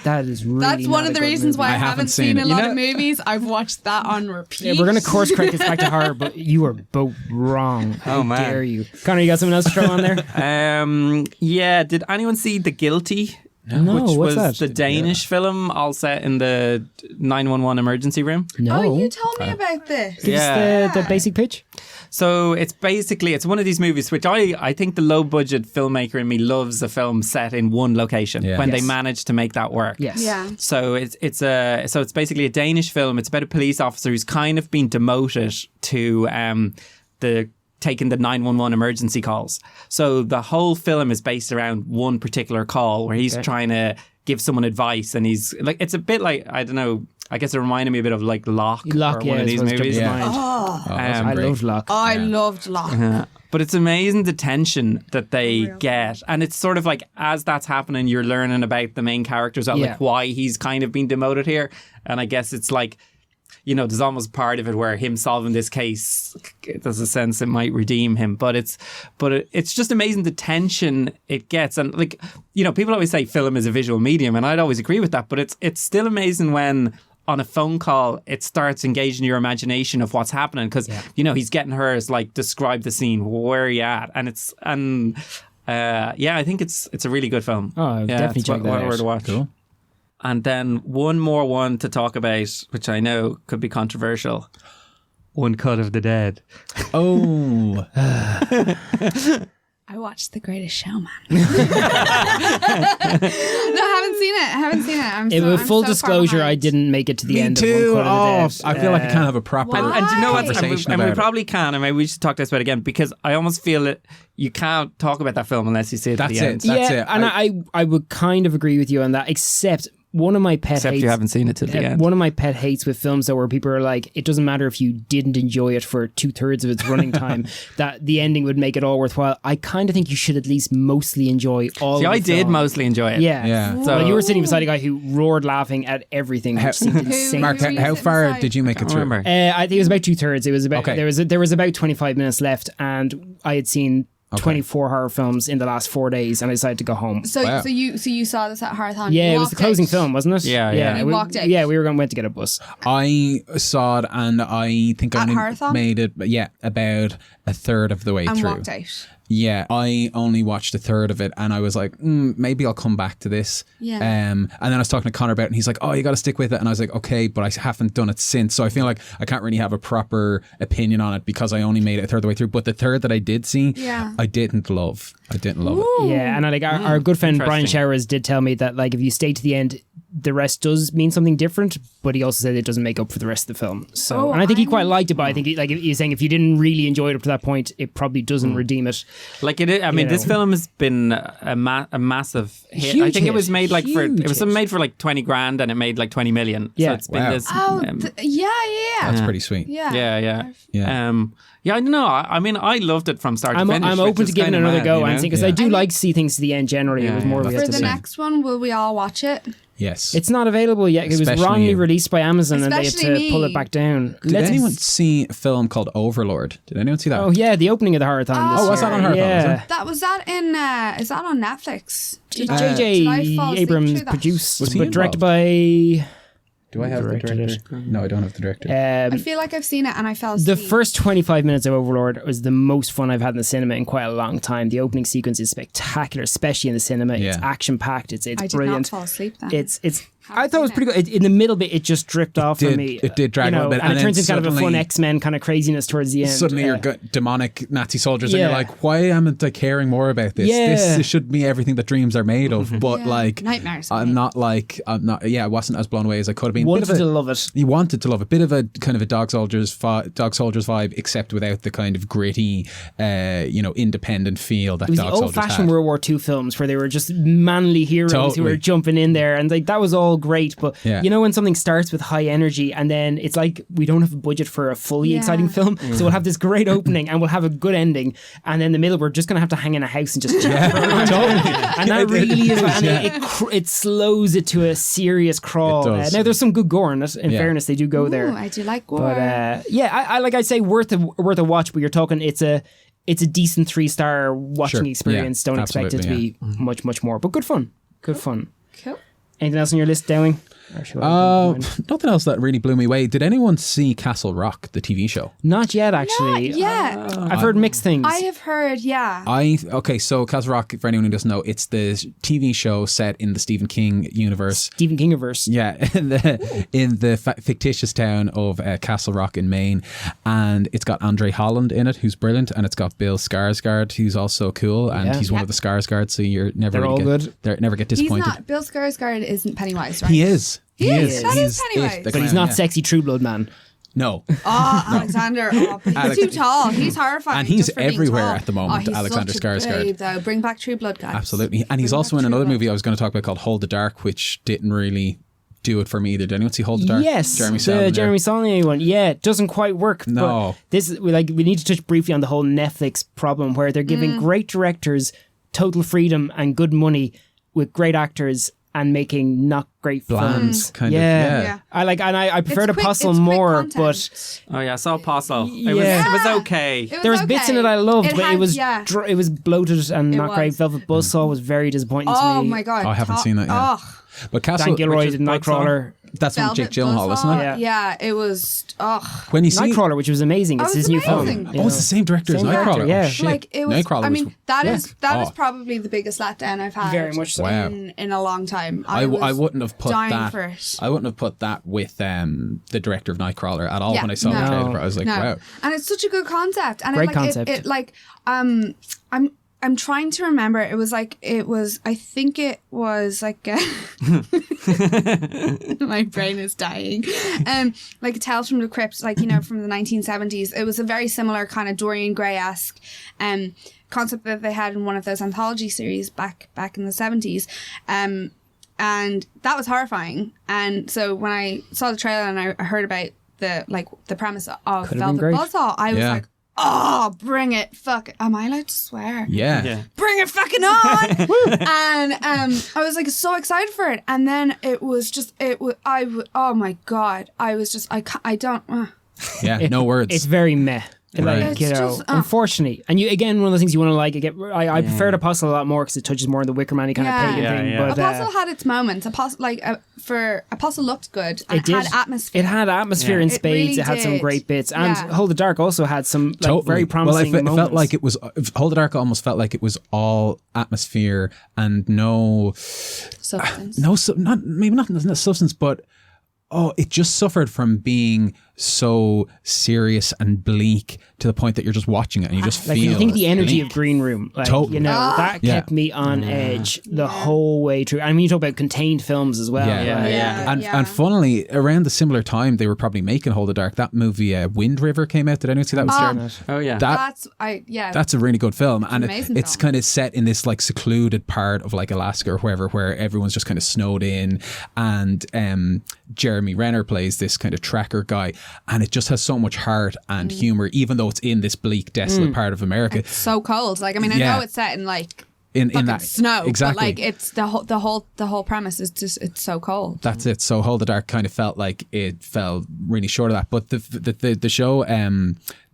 really. That's one of the reasons why I haven't seen a lot of movies. I've watched that on repeat. Yeah, we're going to course correct this back to horror, but you are both wrong. How dare you? Connor, you got something else to throw on there? Yeah, did anyone see The Guilty? No, which what's was that? the Danish film all set in the 911 emergency room. No. Oh, you told me about this. Give us the basic pitch. So it's one of these movies which I think the low budget filmmaker in me loves a film set in one location when they manage to make that work. Yes. Yeah. So it's basically a Danish film. It's about a police officer who's kind of been demoted to taking the 911 emergency calls. So the whole film is based around one particular call where he's trying to give someone advice, and he's like, it's a bit like, I don't know, I guess it reminded me a bit of like Locke or one of these movies. I loved Locke. I loved Locke. But it's amazing the tension that they get. And it's sort of like, as that's happening, you're learning about the main characters, like why he's kind of been demoted here. And I guess it's like, there's almost part of it where him solving this case, there's a sense it might redeem him. But it's just amazing the tension it gets. And like, people always say film is a visual medium, and I'd always agree with that. But it's still amazing when on a phone call it starts engaging your imagination of what's happening, because he's getting her as like, describe the scene, where are you at? And I think it's a really good film. Oh, definitely check that out. To watch. Cool. And then one more one to talk about, which I know could be controversial. One Cut of the Dead. Oh. I watched The Greatest Showman. No, I haven't seen it. With full disclosure, I didn't make it to the end too. of One Cut of the Dead. I feel like I can't have a proper And do you know what? conversation And we about probably can. I mean, we should talk this about it again, because I almost feel that you can't talk about that film unless you see it to the end. That's it. And I would kind of agree with you on that, except one of my pet hates. You haven't seen it to the end. One of my pet hates with films, though, where people are like, it doesn't matter if you didn't enjoy it for 2/3 of its running time, that the ending would make it all worthwhile. I kind of think you should at least mostly enjoy all. See, I did mostly enjoy it. Yeah. So you were sitting beside a guy who roared laughing at everything, which seemed insane. Mark, how far did you make it through? I think it was about 2/3. It was about there was about 25 minutes left, and I had seen 24 horror films in the last 4 days, and I decided to go home. So you saw this at Horrorthon? Yeah, it was the closing film, wasn't it? Yeah. You walked out? Yeah, we went to get a bus. I saw it, and I think I only made it, about a third of the way through. And walked out. Yeah, I only watched a third of it, and I was like, maybe I'll come back to this. Yeah. And then I was talking to Conor about it, and he's like, oh, you got to stick with it. And I was like, okay, but I haven't done it since. So I feel like I can't really have a proper opinion on it because I only made it a third of the way through. But the third that I did see, I didn't love it. Yeah, and our good friend Brian Showers did tell me that like if you stay to the end, the rest does mean something different, but he also said it doesn't make up for the rest of the film. So, and I think he quite liked it, but I think he's saying if you didn't really enjoy it up to that point, it probably doesn't redeem it. Like it is, I mean, this film has been a massive hit. Huge I think hit. it was made like Huge it was made for like 20 grand, and it made like 20 million. Yeah. So it's been this. Yeah. That's pretty sweet. Yeah. Yeah, I don't know. I mean, I loved it from start to finish. I'm open to giving it another go, because I do like to see things to the end generally. It was more For the next one, will we all watch it? Yes. It's not available yet. It was wrongly released by Amazon, and they had to pull it back down. Did anyone see a film called Overlord? Did anyone see that? Oh yeah, the opening of the Horrorthon this year. Was that on Horrorthon? Yeah. Was that in? Is that on Netflix? J.J. Abrams produced, but directed by. Do I have the director? No, I don't have the director. I feel like I've seen it and I fell asleep. The first 25 minutes of Overlord was the most fun I've had in the cinema in quite a long time. The opening sequence is spectacular, especially in the cinema. It's action packed. It's I did brilliant. not fall asleep then. It's I thought it was pretty good. In the middle bit, it just dripped off for me. It did drag a little bit. And it turns into kind of a fun suddenly- X-Men kind of craziness towards the end. Suddenly you're got demonic Nazi soldiers and Yeah. you're like, why am I caring more about this? Yeah. This should be everything that dreams are made of. But like, Nightmares. I wasn't as blown away as I could have been. Wanted to love it. You wanted to love it. Bit of a kind of a Dog Soldiers vibe, except without the kind of gritty, independent feel that It was Dog the Soldiers old-fashioned had. World War II films where they were just manly heroes who Totally. were jumping in there, and like that was all great. But Yeah. when something starts with high energy, and then it's like we don't have a budget for a fully exciting film, so we'll have this great opening and we'll have a good ending, and then the middle we're just gonna have to hang in a house and just chat for around. And that really is, and it slows it to a serious crawl. It does. Now there's some good gore in it. In fairness, they do go there. Ooh, I do like gore. But I like I'd say worth a watch. But you're talking it's a decent 3-star watching Sure. experience. Yeah, Don't expect it to be much more, but good fun. Cool. Anything else on your list, Dowling? Or should I go mine? Nothing else that really blew me away. Did anyone see Castle Rock, the TV show? Not yet, actually. Yeah, I've heard mixed things. I have heard. Yeah. So Castle Rock, for anyone who doesn't know, it's the TV show set in the Stephen King universe. Stephen Kingiverse. Yeah, in the fictitious town of Castle Rock in Maine, and it's got Andre Holland in it, who's brilliant, and it's got Bill Skarsgård, who's also cool, and he's one of the Skarsgård, so you're never They're all good. Never get He's disappointed. not. Bill Skarsgård isn't Pennywise, right? He is. He is. That is He's Pennywise. it, the But he's clown, not yeah. sexy True Blood man. No. Oh, Alexander. Oh, he's too tall. He's horrifying. And he's just for being everywhere tall. at the moment, he's Alexander such a Skarsgård. babe, though. Bring back True Blood, guys. Absolutely. And he's Bring also back in True another Blood. movie I was going to talk about called Hold the Dark, which didn't really do it for me either. Did anyone see Hold the Dark? Yes, Jeremy the Saulnier. Jeremy Saulnier one. Yeah, it doesn't quite work. No. But we need to touch briefly on the whole Netflix problem where they're giving great directors total freedom and good money with great actors and making not great Bland, films. kind of, yeah. yeah. I prefer It's to quick- Puzzle it's quick more, content. but Oh yeah, I saw Apostle. It Yeah. was okay. It there was bits in it I loved, but it was yeah. it was bloated and not great. was. Velvet Buzzsaw was very disappointing to Oh me. my god! I haven't seen that yet. Oh, But Castle, Dan Gilroy Richard did Nightcrawler. that's from Jake Velvet Gyllenhaal, isn't it? Buzzsaw. Yeah, it was. Oh, When you see Nightcrawler, which was amazing. It's Oh, his it's new film. amazing. you Oh, it's know. the same director as Same Nightcrawler. director, yeah. Oh, shit. like it was. Nightcrawler I was. mean, that is Oh. probably the biggest letdown I've had. Very much so. Wow. in a long time. I was wouldn't have put dying that. for it. I wouldn't have put that with the director of Nightcrawler at all. Yeah, When I saw no. the trailer, I was like, No. wow. And it's such a good concept. And Great it, like, concept. It like I'm trying to remember. I think it was like my brain is dying. Like a Tales from the Crypt, like from the 1970s. It was a very similar kind of Dorian Gray-esque concept that they had in one of those anthology series back in the 70s. And that was horrifying. And so when I saw the trailer and I heard about the premise of Could've been Velvet great. Buzzsaw, I was Yeah. like, oh, bring it, fuck it. Am I allowed to swear? Yeah. Bring it fucking on. And I was like so excited for it. And then oh my God. I was just, I don't. Yeah. No words. It's very meh. Right. Like, It's just, unfortunately. And again, one of the things you want to like. I prefer the Puzzle a lot more because it touches more on the Wicker Man kind Yeah. of pagan Yeah, thing. yeah. But, Apostle had its moments. Apostle looked good. And it did. had atmosphere. It had atmosphere Yeah. in It spades. really It had some did. great bits. And Yeah. Hold the Dark also had some Totally. very promising Well, it moments. felt like it was. Hold the Dark almost felt like it was all atmosphere and no Substance. maybe not substance, but it just suffered from being so serious and bleak to the point that you're just watching it and you just Like feel. you think the energy bleak. of Green Room, like Totally. that Yeah. kept me on edge the whole way through. I mean, you talk about contained films as well. Yeah. like- Yeah. And funnily, around the similar time they were probably making Hold the Dark, that movie Wind River came out. Did anyone see that? Oh yeah. That's a really good film, and amazing it's film. kind of set in this like secluded part of like Alaska or wherever, where everyone's just kind of snowed in, and Jeremy Renner plays this kind of tracker guy, and it just has so much heart and humor, even though it's in this bleak, desolate part of America. So cold. Like, I mean, I Yeah. know it's set in like in fucking that snow, exactly. but like it's the whole premise is just it's so cold. That's it. So Hold the Dark kind of felt like it fell really short of that. But the show,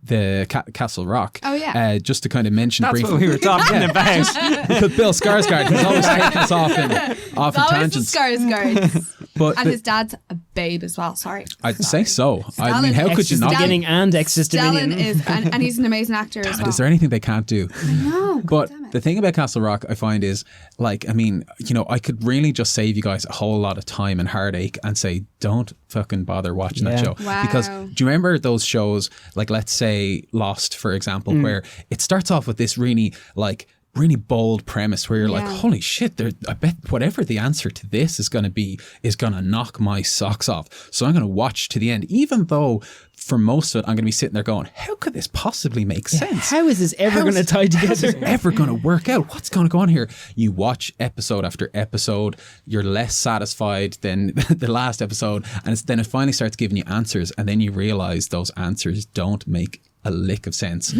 the Castle Rock. Oh, yeah. Just to kind of mention That's briefly. what we were talking about. Because Bill Skarsgård, he's always taking us off in It's always the tangents. Skarsgårds. But And his dad's a babe as well. Sorry. I'd say so. I mean, how could you not? Beginning and Exodus Dominion. Stellan is, and he's an amazing actor as well. Is there anything they can't do? I know. But the thing about Castle Rock, I find is, like, I mean, you know, I could really just save you guys a whole lot of time and heartache and say, don't fucking bother watching that show. Wow. Because do you remember those shows, like, let's say Lost, for example, where it starts off with this really bold premise where you're like, holy shit, I bet whatever the answer to this is going to be is going to knock my socks off. So I'm going to watch to the end, even though for most of it, I'm going to be sitting there going, how could this possibly make sense? How is this ever going to tie together? How is this ever going to work out? What's going to go on here? You watch episode after episode, you're less satisfied than the last episode, and then it finally starts giving you answers, and then you realize those answers don't make a lick of sense.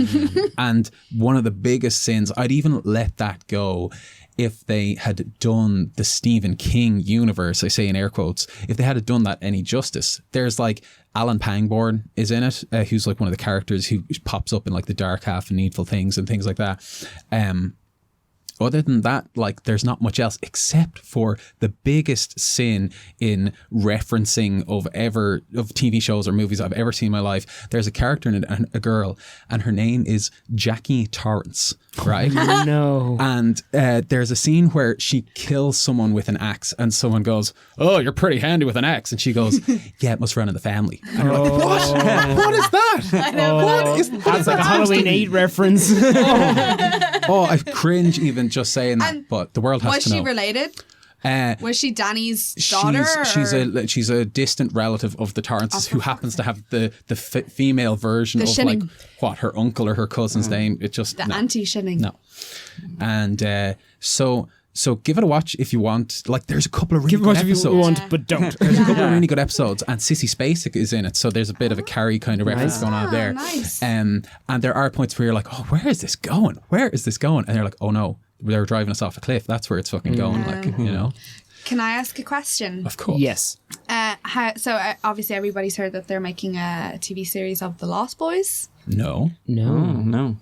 And one of the biggest sins, I'd even let that go if they had done the Stephen King universe, I say in air quotes, if they had done that any justice. There's like Alan Pangborn is in it, who's like one of the characters who pops up in like the Dark Half and Needful Things and things like that. Other than that, like, there's not much else except for the biggest sin in referencing of TV shows or movies I've ever seen in my life. There's a character in it, a girl, and her name is Jackie Torrance, right? No. And there's a scene where she kills someone with an axe, and someone goes, "Oh, you're pretty handy with an axe," and she goes, "Yeah, it must run in the family." And you're like, what? What is that? What is That's like a Halloween 8 reference. I cringe even just saying that, but the world has to know. Was she related? Was she Danny's daughter? She's a distant relative of the Torrances who happens to have the female version of Shinning. like what her uncle or her cousin's name. It just anti-Shinning. No, and so give it a watch if you want. Like, there's a couple of really good episodes. If you want, but don't. There's a couple of really good episodes, and Sissy Spacek is in it, so there's a bit of a Carrie kind of reference going on there. Nice. And there are points where you're like, oh, where is this going? Where is this going? And you're like, oh no, they're driving us off a cliff. That's where it's fucking going. Like, you know. Can I ask a question? Of course. Yes. Obviously everybody's heard that they're making a TV series of The Lost Boys. No. No.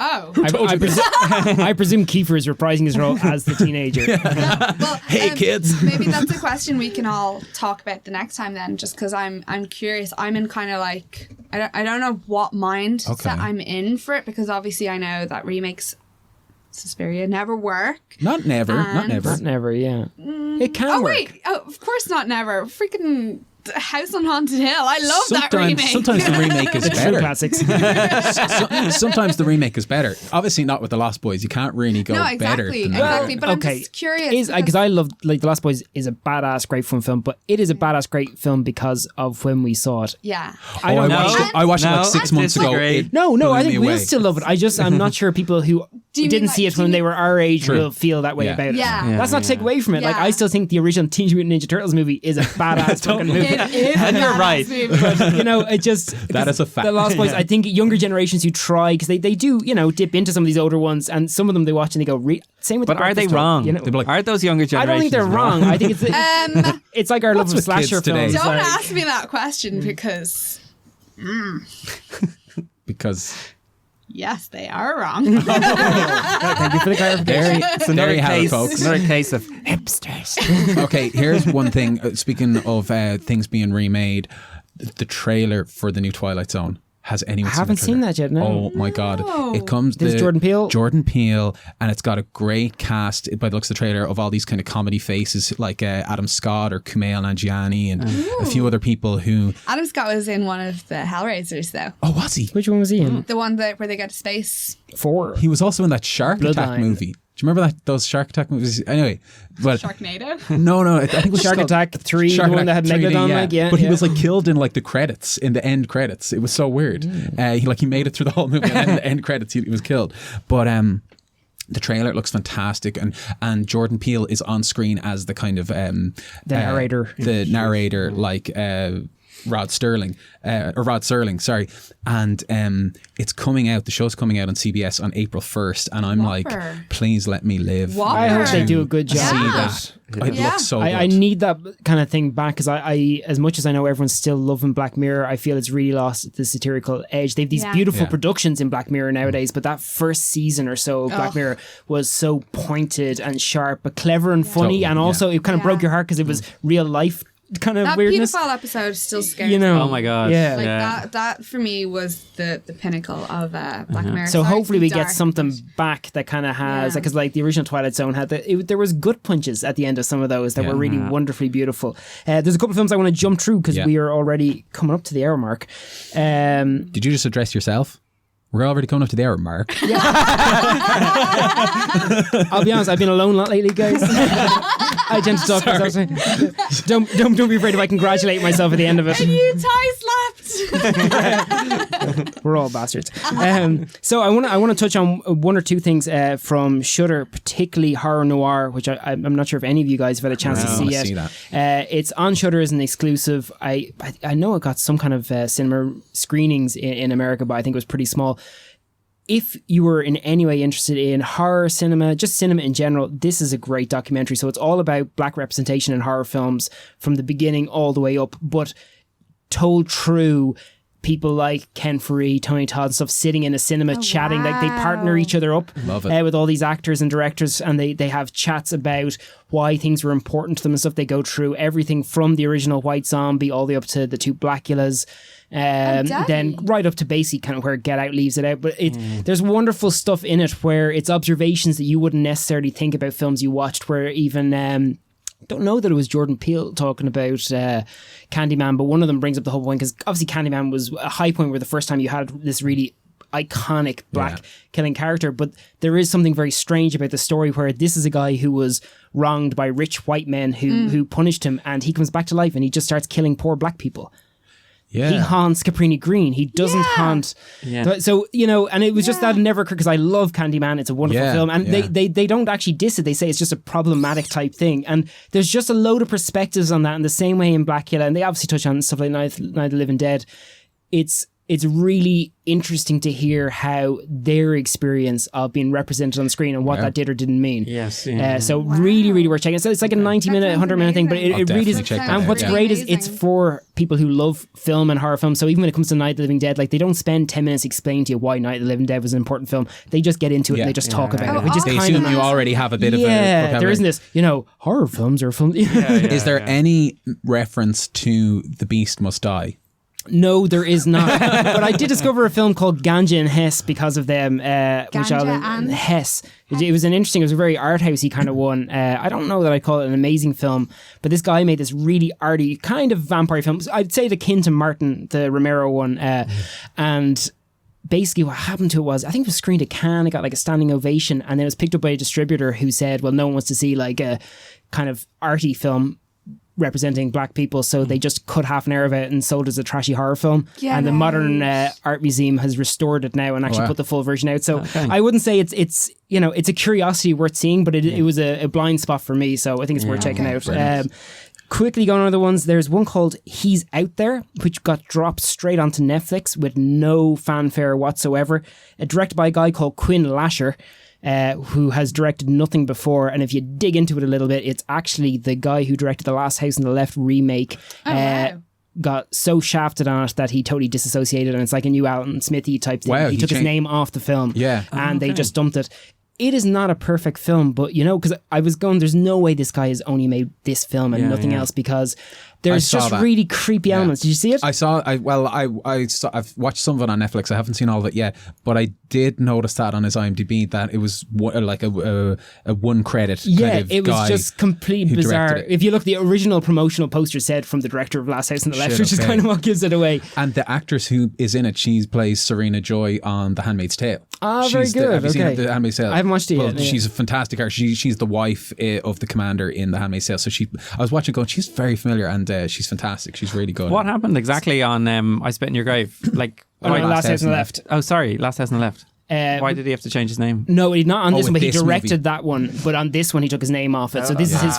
Oh. I presume Kiefer is reprising his role as the teenager. Well, Hey, kids. Maybe that's a question we can all talk about the next time then, just because I'm curious. I'm in kind of like, I don't know what mindset I'm in for it, because obviously I know that remakes Suspiria never work. Not never. Not never, yeah. It can work. Wait. Oh, of course not never. Freaking House on Haunted Hill. I love that remake. Sometimes the remake is True better. classics. Sometimes the remake is better. Obviously not with The Lost Boys. You can't really go better than that. Exactly. But I'm just curious. Because I love, like, The Lost Boys is a badass, great fun film, but it is a badass, great film because of when we saw it. Yeah. I watched it like 6 months ago. No, I think we'll still love it. I'm not sure people who didn't see it when they were our age will feel that way about it. Yeah. That's not to take away from it. Like, I still think the original Teenage Mutant Ninja Turtles movie is a badass fucking movie. It is And you're right. But, you know, it just... That is a fact. The Lost Boys, I think younger generations who try, because they do, you know, dip into some of these older ones, and some of them they watch and they go, same with But the are they Breakfast Club, wrong? you know? Are those younger generations I don't think they're wrong. I think it's like our love of with slasher kids today? films. Don't like, ask me that question because yes, they are wrong. Thank you for the clarification. It's another There you have it, case, folks. another case of hipsters. Okay, here's one thing. Speaking of things being remade, the trailer for the new Twilight Zone. Has anyone I haven't seen that yet, no. Oh my God. It comes... This is Jordan Peele? Jordan Peele, and it's got a great cast, by the looks of the trailer, of all these kind of comedy faces, like Adam Scott or Kumail Nanjiani and a few other people who... Adam Scott was in one of the Hellraisers, though. Oh, was he? Which one was he in? The one where they go to space. 4. He was also in that Shark Attack Bloodline. movie. Do you remember those Shark Attack movies? Anyway, but Sharknado? no, I think it was Shark called Attack 3, Shark the one that Attack had 3D, Megalodon, like, yeah. But he was like killed in like the credits, in the end credits. It was so weird. He made it through the whole movie, and then in the end credits he was killed. But the trailer looks fantastic, and Jordan Peele is on screen as the kind of The narrator. like Rod Serling, sorry. And it's coming out, the show's coming out on CBS on April 1st, and I'm like, please let me live. Whopper. I hope they do a good job. See with that. it. It looks so good. I need that kind of thing back, because I as much as I know everyone's still loving Black Mirror, I feel it's really lost the satirical edge. They have these beautiful productions in Black Mirror nowadays, but that first season or so of Black Mirror was so pointed and sharp, but clever and funny, and also it kind of broke your heart because it was real life kind of that weirdness. pedophile episode still scares You know, me. Oh my god. Yeah. Like that for me was the pinnacle of Black Mirror. So Sorry hopefully to be we get dark, something but- back that kind of has, Yeah. because like the original Twilight Zone had, there was gut punches at the end of some of those that were really wonderfully beautiful. There's a couple of films I want to jump through because we are already coming up to the hour mark. Did you just address yourself? We're already coming up to the hour mark. I'll be honest, I've been alone a lot lately, guys. I tend to talk myself. Don't be afraid if I congratulate myself at the end of it. And you tie slapped. We're all bastards. So I want to touch on one or two things from Shudder, particularly horror noir, which I'm not sure if any of you guys have had a chance to see yet. See that. It's on Shudder as an exclusive. I know it got some kind of cinema screenings in America, but I think it was pretty small. If you were in any way interested in horror cinema, just cinema in general, this is a great documentary. So it's all about black representation in horror films from the beginning all the way up, but told through people like Ken Faree, Tony Todd and stuff sitting in a cinema chatting. Like they partner each other up with all these actors and directors, and they have chats about why things were important to them and stuff. They go through everything from the original White Zombie all the way up to the two Blackulas. Then right up to basically kind of where Get Out leaves it out, but there's wonderful stuff in it where it's observations that you wouldn't necessarily think about films you watched, where even don't know that it was Jordan Peele talking about Candyman, but one of them brings up the whole point because obviously Candyman was a high point where the first time you had this really iconic black killing character, but there is something very strange about the story where this is a guy who was wronged by rich white men who punished him, and he comes back to life and he just starts killing poor black people. Yeah. He haunts Caprini Green. He doesn't haunt. Yeah. So, you know, and it was just that never occurred because I love Candyman. It's a wonderful film. And they don't actually diss it. They say it's just a problematic type thing. And there's just a load of perspectives on that in the same way in Blackula. And they obviously touch on stuff like Night of the Living Dead. It's really interesting to hear how their experience of being represented on screen and what that did or didn't mean. Yes. So really, really worth checking. So it's like a 90-minute, 100-minute thing, but it really is. And what's great is it's for people who love film and horror films. So even when it comes to Night of the Living Dead, like they don't spend 10 minutes explaining to you why Night of the Living Dead was an important film. They just get into it and they just talk about it. Which is they kind assume of you already have a bit of a there isn't this, horror films or films. Is there any reference to The Beast Must Die? No, there is not. But I did discover a film called Ganja and Hess because of them. Hess. It was it was a very art housey kind of one. I don't know that I'd call it an amazing film, but this guy made this really arty kind of vampire film. I'd say akin to Martin, the Romero one. And basically what happened to it was, I think it was screened at Cannes, it got like a standing ovation, and then it was picked up by a distributor who said, well, no one wants to see like a kind of arty film representing black people, so they just cut half an hour of it and sold it as a trashy horror film. And the Modern Art Museum has restored it now and actually put the full version out. So I wouldn't say it's a curiosity worth seeing, but it was a blind spot for me, so I think it's worth checking out. Quickly going on other ones, there's one called He's Out There, which got dropped straight onto Netflix with no fanfare whatsoever. Directed by a guy called Quinn Lasher, who has directed nothing before, and if you dig into it a little bit, it's actually the guy who directed the Last House on the Left remake. Got so shafted on it that he totally disassociated, and it's like a new Alan Smithy type thing. He took his name off the film, and they just dumped it. It is not a perfect film, but because I was going, there's no way this guy has only made this film and nothing else, because there's just really creepy elements. Did you see it? I've watched some of it on Netflix. I haven't seen all of it yet, but I did notice that on his IMDb that it was like a one credit kind of it was guy just completely bizarre. If you look, the original promotional poster said from the director of Last House on the Left, which is kind of what gives it away. And the actress who is in it, she plays Serena Joy on The Handmaid's Tale. Very good. Have you seen The Handmaid's Tale? I haven't watched it yet. She's a fantastic actress. She's the wife of the commander in The Handmaid's Tale. So I was watching going, she's very familiar, and she's fantastic. She's really good. What happened exactly on I Spit in Your Grave? Like Last House on the Left. Oh, sorry, Last House on the Left. Why did he have to change his name? No, he's not on this one, but he directed movie. that one. But on this one, he took his name off it. So this is his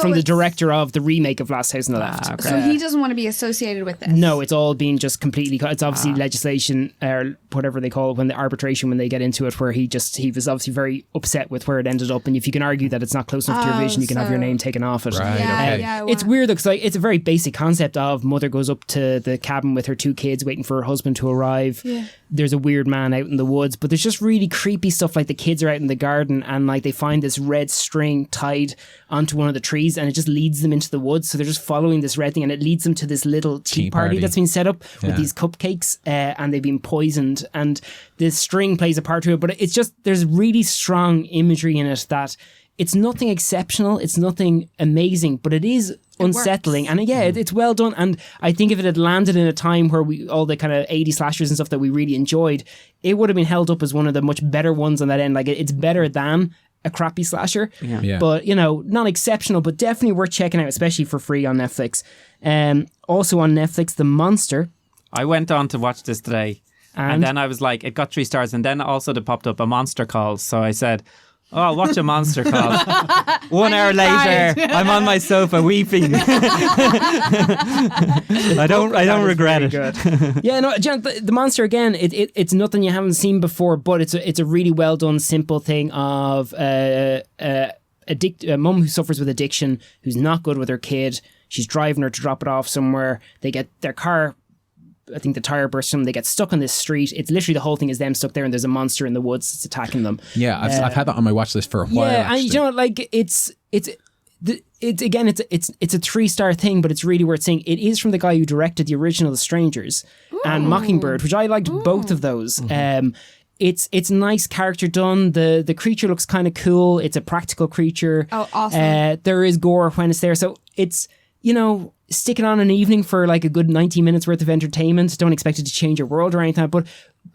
from the director of the remake of Last House on the Left. Okay. So he doesn't want to be associated with this? No, it's all been just completely... It's obviously legislation, or whatever they call it, when the arbitration, when they get into it, where he was obviously very upset with where it ended up. And if you can argue that it's not close enough to your vision, you can have your name taken off it. Right, it's weird, though, because it's a very basic concept of mother goes up to the cabin with her two kids waiting for her husband to arrive. there's a weird man out in the woods, but there's just really creepy stuff, like the kids are out in the garden and like they find this red string tied onto one of the trees and it just leads them into the woods. So they're just following this red thing and it leads them to this little tea party that's been set up with these cupcakes and they've been poisoned and this string plays a part to it. But it's just, there's really strong imagery in it that it's nothing exceptional, it's nothing amazing, but it is unsettling. And it's well done. And I think if it had landed in a time where all the kind of 80 slashers and stuff that we really enjoyed, it would have been held up as one of the much better ones on that end. Like it's better than a crappy slasher, but not exceptional, but definitely worth checking out, especially for free on Netflix. Also on Netflix, The Monster. I went on to watch this today and then I was like, it got 3 stars, and then also it popped up A Monster Calls, so I said, oh, I'll watch A Monster Calls. 1 hour later, I'm on my sofa weeping. I don't regret it. Yeah, no, John, the Monster again. It's nothing you haven't seen before, but it's a really well done, simple thing of a mum who suffers with addiction, who's not good with her kid. She's driving her to drop it off somewhere. They get their car. I think the tire bursts them. They get stuck on this street. It's literally the whole thing is them stuck there, and there's a monster in the woods that's attacking them. Yeah, I've had that on my watch list for a while. Yeah, and like it's a 3-star thing, but it's really worth saying. It is from the guy who directed the original The Strangers and Mockingbird, which I liked both of those. It's nice character done. The creature looks kind of cool. It's a practical creature. Oh, awesome. There is gore when it's there, so it's stick it on an evening for like a good 90 minutes worth of entertainment. Don't expect it to change your world or anything, but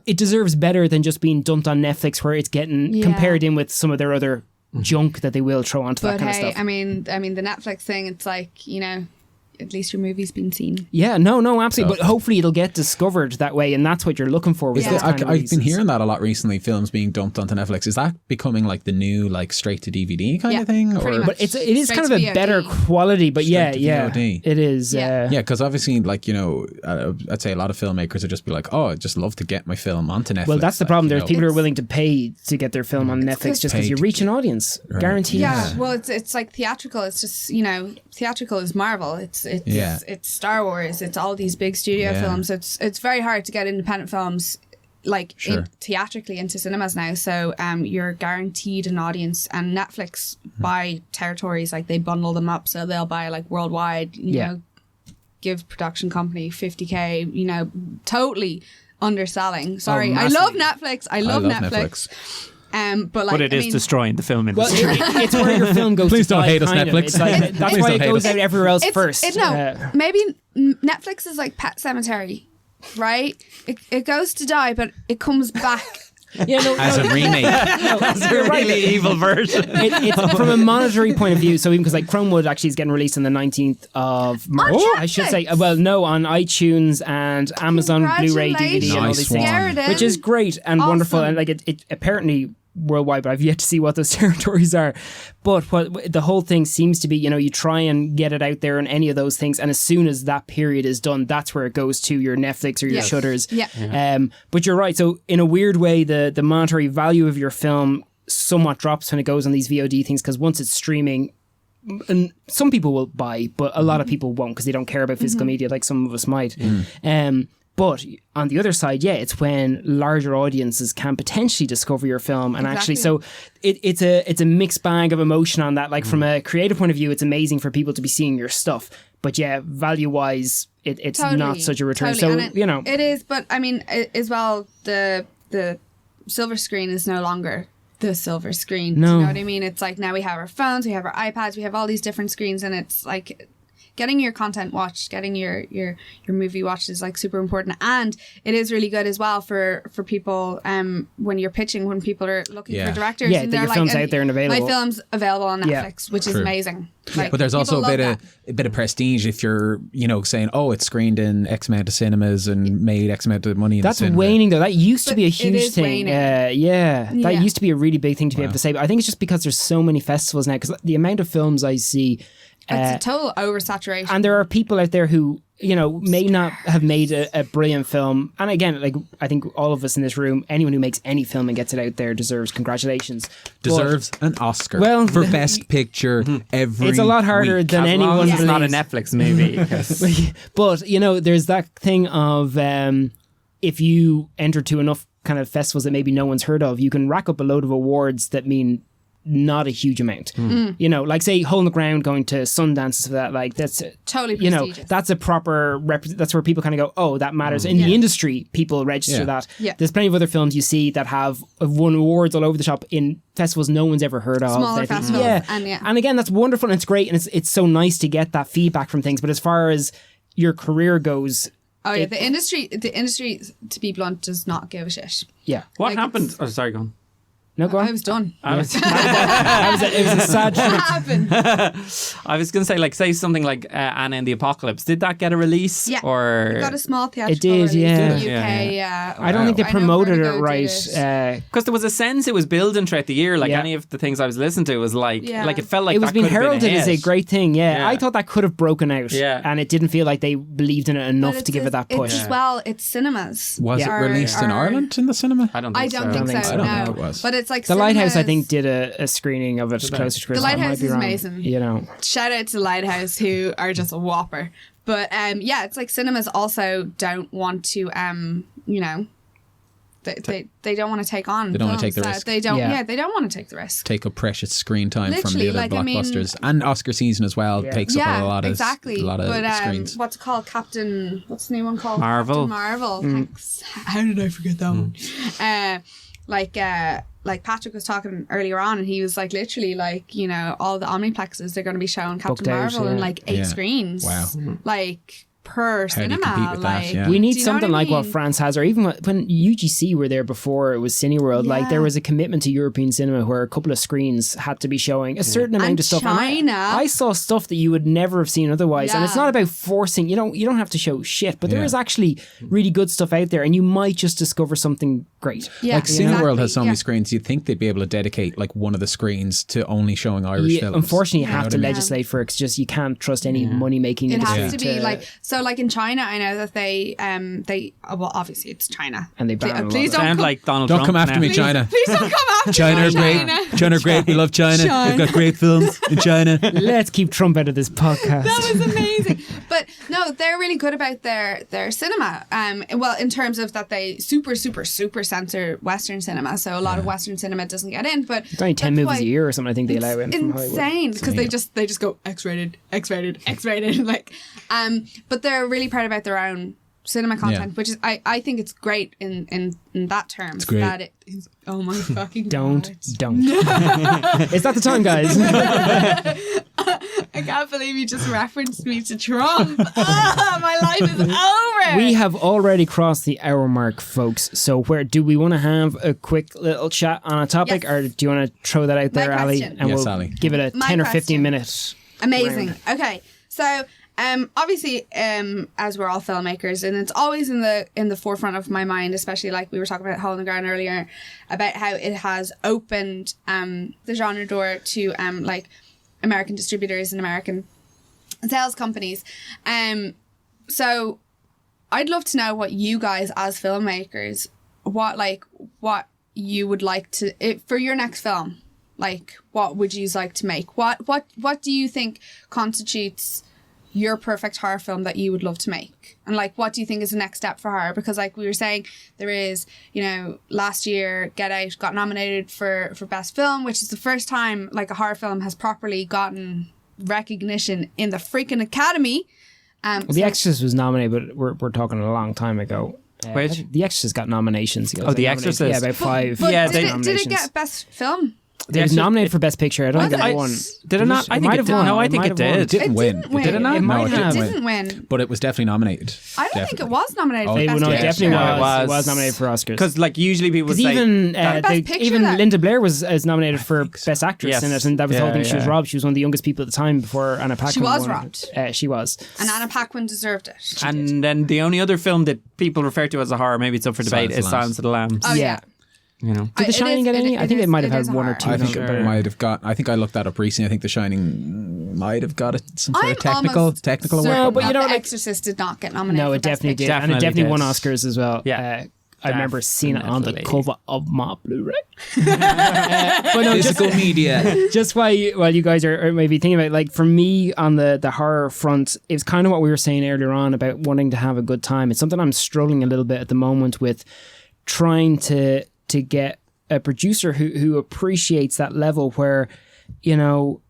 it deserves better than just being dumped on Netflix where it's getting compared in with some of their other junk that they will throw onto that kind of stuff. I mean the Netflix thing, it's like, at least your movie's been seen. Yeah, no, absolutely. But hopefully it'll get discovered that way, and that's what you're looking for. I've been hearing that a lot recently. Films being dumped onto Netflix. Is that becoming like the new like straight to DVD kind of thing? Pretty much. But it is kind of a better quality. But VOD. It is. Yeah, because obviously, like I'd say a lot of filmmakers would just be like, oh, I'd just love to get my film onto Netflix. Well, that's the problem. There's people who are willing to pay to get their film on Netflix just because you reach an audience, guaranteed. Yeah, well, it's like theatrical. It's just theatrical is Marvel. It's Star Wars. It's all these big studio films. It's very hard to get independent films theatrically into cinemas now. So you're guaranteed an audience, and Netflix buy territories, like they bundle them up, so they'll buy like worldwide. You know, give production company $50K. Totally underselling. Sorry, I love Netflix. I love Netflix. But it is destroying the film industry. Well, it's where your film goes. Please to don't hate us, Netflix. That's why it goes out everywhere else first. Maybe Netflix is like Pet Sematary, right? It goes to die, but it comes back. As a remake. That's a really evil version. It's from a monetary point of view. So even because like Chromewood actually is getting released on the 19th of March, I should say. Well, no, on iTunes and Amazon Blu-ray, DVD, and all these things, Sheridan. which is great and wonderful, and like it apparently worldwide, but I've yet to see what those territories are. But what the whole thing seems to be, you try and get it out there on any of those things, and as soon as that period is done, that's where it goes to your Netflix or your Shudders. But you're right. So in a weird way, the monetary value of your film somewhat drops when it goes on these VOD things, because once it's streaming, and some people will buy, but a lot of people won't because they don't care about physical media like some of us might. But on the other side, it's when larger audiences can potentially discover your film, and actually, so it's a mixed bag of emotion on that. Like from a creative point of view, it's amazing for people to be seeing your stuff, but value wise, it's not such a return. So it is. But I mean, as well, the silver screen is no longer the silver screen. No. Do you know what I mean? It's like now we have our phones, we have our iPads, we have all these different screens, and it's like getting your content watched, getting your movie watched is like super important. And it is really good as well for people when you're pitching, when people are looking for directors. Yeah, and your film's out there and available. My film's available on Netflix, which is amazing. Like, but there's also a bit of prestige if you're, saying, oh, it's screened in X amount of cinemas and made X amount of money in That's the cinema. waning though. That used to be a huge thing. That Yeah. used to be a really big thing to be able to say. But I think it's just because there's so many festivals now, because the amount of films I see, it's a total oversaturation. And there are people out there who, may not have made a brilliant film. And again, like I think all of us in this room, anyone who makes any film and gets it out there deserves congratulations. Deserves an Oscar for Best Picture every It's a lot harder week. than anyone believes. It's not a Netflix movie. But, there's that thing of if you enter to enough kind of festivals that maybe no one's heard of, you can rack up a load of awards that mean not a huge amount. You know, like say Hole in the Ground going to Sundance for that, like that's totally you know, prestigious. that's a proper that's where people kind of go, oh, that matters. In the industry, people register that. Yeah. There's plenty of other films you see that have won awards all over the shop in festivals no one's ever heard of. Smaller That I think- festivals, and again, that's wonderful and it's great, and it's so nice to get that feedback from things. But as far as your career goes, Oh yeah, the industry, to be blunt, does not give a shit. yeah. What Like, happened? Oh, sorry, go on. No, go on. I was done. I was, It was a sad What truth. happened? I was going to say, like, say something like Anna and the Apocalypse. Did that get a release? Yeah, Or we got a small theatrical It did, release yeah. in the UK. Yeah. I don't think they I know promoted Vertigo it did right. it. because there was a sense it was building throughout the year. Like Yeah. any of the things I was listening to was like it felt like It was that being could have been heralded as a hit. great thing. Yeah. Yeah. I thought that could have broken out. Yeah. And it didn't feel like they believed in it enough But to give it that push. It's, well, it's cinemas. Was it released in Ireland in the cinema? I don't think I so. don't think so. so. I don't no. think it was. But it's like The Lighthouse, I cinemas- think, did a screening of it closer to Christmas. The Lighthouse I might be is wrong. amazing. You know. Shout out to Lighthouse, who are just a whopper. But yeah, it's like cinemas also don't want to you know, they don't want to take on. They don't want to take the films that risk. They don't. Yeah. Yeah, they don't want to take the risk. Take up precious screen time from Literally, the other like, I mean- blockbusters. And Oscar season as well takes up a lot of exactly. a lot of but screens. what's it called? What's the new one called? Marvel. Captain Marvel. Mm. Thanks. How did I forget that one? Like Patrick was talking earlier on, and he was like, literally, like, you know, all the omniplexes, they're going to be showing Captain Booked out, Marvel in yeah. like 8 Yeah. screens. Wow. Like per How do you cinema. compete with that? Like, Yeah. We need do you know something what I like what mean? France has, or even when UGC were there before it was Cineworld. Like Yeah. there was a commitment to European cinema where a couple of screens had to be showing a certain amount And of stuff. China. I saw stuff that you would never have seen otherwise, and it's Yeah. not about forcing. You don't have to show shit, but there Yeah. is actually really good stuff out there, and you might just discover something great. Yeah, Like Cineworld has so many yeah. screens, you'd think they'd be able to dedicate like one of the screens to only showing Irish Yeah, films. unfortunately, you You know have what to I mean? legislate for it because just you can't trust any money making It industry. has to be like, so like in China, I know that they well, obviously it's China. And they ban a lot Please of don't Sound come, like Donald Don't Trump come after now. me, China. please don't come after China are me, great. China are great. We love China. China. We've got great films in China. Let's keep Trump out of this podcast. That was amazing. But no, they're really good about their cinema. Well, in terms of that they super censor Western cinema. So a lot of Western cinema doesn't get in. But It's only 10 that's movies why a year or something. I think they allow in from Hollywood. insane because they just go X-rated, like. But they're really proud about their own cinema content, which is I think it's great in that terms. It's great. That it is. Oh my fucking Don't. God. It's not the time, guys. I can't believe you just referenced me to Trump. My life is over. We have already crossed the hour mark, folks. So where do we want to have a quick little chat on a topic, Yes. or do you want to throw that out there, My Ali? question. And Yes, we'll Ali. give it a My 10 or question. 15 minutes. Amazing. Okay, so obviously, as we're all filmmakers, and it's always in the forefront of my mind, especially like we were talking about Hole in the Ground earlier, about how it has opened the genre door to like American distributors and American sales companies. So I'd love to know what you guys as filmmakers, what you would like to for your next film. Like, what would you like to make? What do you think constitutes your perfect horror film that you would love to make? And like, what do you think is the next step for horror? Because like we were saying, there is, you know, last year Get Out got nominated for Best Film, which is the first time like a horror film has properly gotten recognition in the freaking Academy. Well, The Exorcist was nominated, but we're talking a long time ago. Which? The Exorcist got nominations. Oh, The Exorcist. Yeah, about 5. But Yeah, did it nominations. get Best Film? It was nominated for Best Picture. I don't Was think it it? won. Did it not? I think might it have did. won. No, I think might it have won. did. Didn't It win. didn't win. Did it not? It might No, it have. didn't Didn't win. win. But it was definitely nominated. I don't think it was nominated Oh, for it Best No, it Picture. definitely Yeah, was. it It was. was nominated for Oscars. Because like usually people Because say even Best Picture even then. Linda Blair was nominated for Best Actress Yes. in it, and that was the whole Yeah, thing. She was yeah. robbed. She was one of the youngest people at the time before Anna Paquin. She was won. robbed. She was. And Anna Paquin deserved it. and then the only other film that people refer to as a horror, maybe it's up for debate, is Silence of the Lambs. Oh, yeah. You know, Did The Shining get any? I think it might have had one or two. I think but- it might have got. I think I looked that up recently. I think The Shining might have got some sort I'm of technical almost technical certain award. but you that know, The like- Exorcist did not get nominated. No, for it Best definitely did, Picture. and it Definitely definitely won did. Oscars as well. Yeah. I remember seeing it on the cover of my Blu-ray. But no, physical media. Just while you guys are maybe thinking about it, like for me on the horror front, it was kind of what we were saying earlier on about wanting to have a good time. It's something I'm struggling a little bit at the moment with, trying to get a producer who appreciates that level where, you know,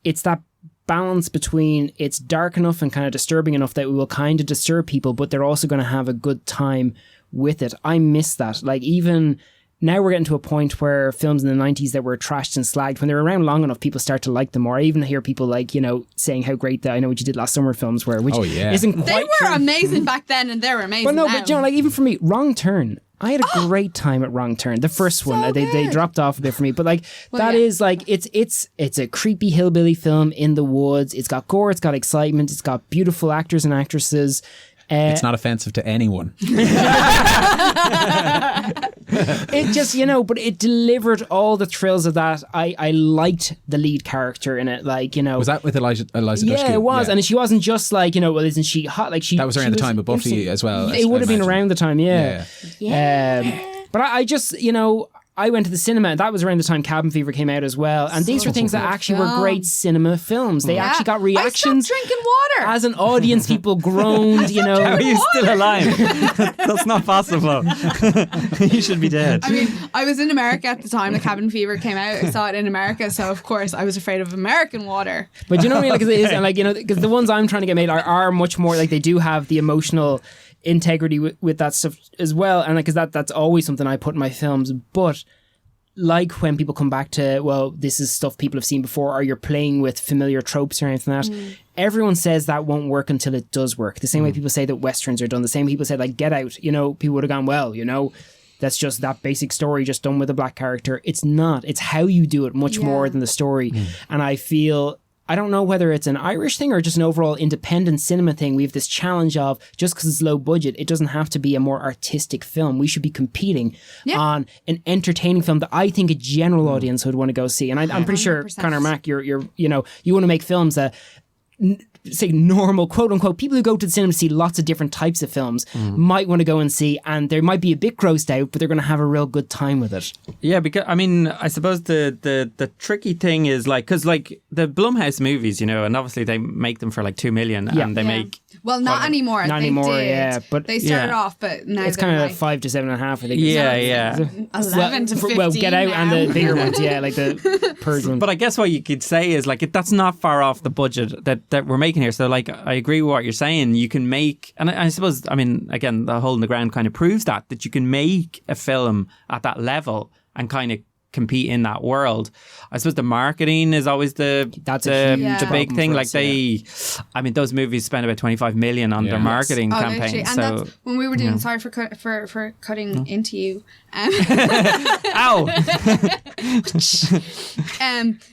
it's that balance between it's dark enough and kind of disturbing enough that we will kind of disturb people, but they're also going to have a good time with it. I miss that. Like, even now we're getting to a point where films in the 90s that were trashed and slagged, when they're around long enough, people start to like them more. I even hear people like, you know, saying how great the I Know What You Did Last Summer films were, which isn't quite They were true. amazing back then, and they're amazing But no, now. but you know, like even for me, Wrong Turn, I had a great time at Wrong Turn. The first one, they dropped off a bit for me, but like is like it's a creepy hillbilly film in the woods. It's got gore, it's got excitement, it's got beautiful actors and actresses. It's not offensive to anyone. It just, you know, but it delivered all the thrills of that. I liked the lead character in it, like, you know. Was that with Eliza Dushku? Yeah, it was, and she wasn't just like, you know, well, isn't she hot? Like that was around the time of Buffy as well. It would have been around the time, yeah. But I just, you know, I went to the cinema, and that was around the time Cabin Fever came out as well. And these were things that actually were great cinema films. They actually got reactions. I stopped drinking water. As an audience, people groaned, you know. How are you still alive? That's not possible. You should be dead. I mean, I was in America at the time the Cabin Fever came out. I saw it in America, so of course I was afraid of American water. But you know what I mean? Like, it is, and like, you know, because the ones I'm trying to get made are much more, like, they do have the emotional integrity with that stuff as well, and because that's always something I put in my films. But like when people come back to, well, this is stuff people have seen before, or you're playing with familiar tropes or anything like that, everyone says that won't work until it does work. The same way people say that westerns are done, the same way people say like Get Out, you know, people would have gone, well, you know, that's just that basic story just done with a black character. It's not. It's how you do it much more than the story. And I feel, I don't know whether it's an Irish thing or just an overall independent cinema thing. We have this challenge of, just because it's low budget, it doesn't have to be a more artistic film. We should be competing on an entertaining film that I think a general audience would want to go see. And I'm pretty sure, 100%. Conor Mac, you're you know, you want to make films that say normal, quote unquote, people who go to the cinema to see lots of different types of films might want to go and see, and they might be a bit grossed out, but they're going to have a real good time with it. Yeah, because I mean, I suppose the tricky thing is like, because like the Blumhouse movies, you know, and obviously they make them for like 2 million, and they make. Well, not anymore. Not they anymore, did. yeah. But they started off, but now it's they're kind of like 5 to 7.5. I think. Yeah. 11 to 15. Well, Get Out now. and the bigger ones, yeah, like the Purge ones. But I guess what you could say is like that's not far off the budget that we're making here. So like I agree with what you're saying. You can make, and I suppose, I mean, again, the Hole in the Ground kind of proves that you can make a film at that level and kind of compete in that world. I suppose the marketing is always the big thing. Like I mean, those movies spend about 25 million on their marketing campaign. And so that's when we were doing. Sorry for cutting into you. Ow.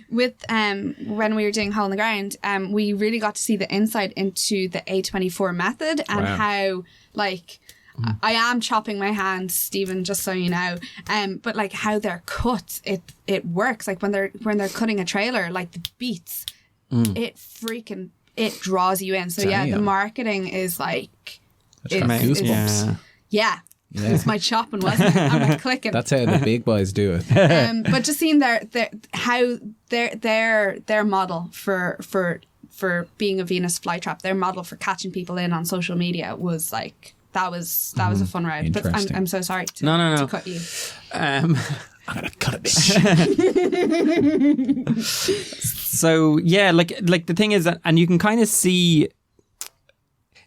With when we were doing Hole in the Ground, we really got to see the insight into the A24 method and how like. I am chopping my hands, Stephen, just so you know. But like how they're cut, it works. Like when they're cutting a trailer, like the beats, it draws you in. So the marketing is like goosebumps. Yeah. It's my chopping, wasn't it? I'm like clicking. That's how the big boys do it. But just seeing their model for being a Venus flytrap, their model for catching people in on social media was like. That was a fun ride, but I'm so sorry to cut you. I'm gonna cut it. So yeah, like the thing is, and you can kind of see.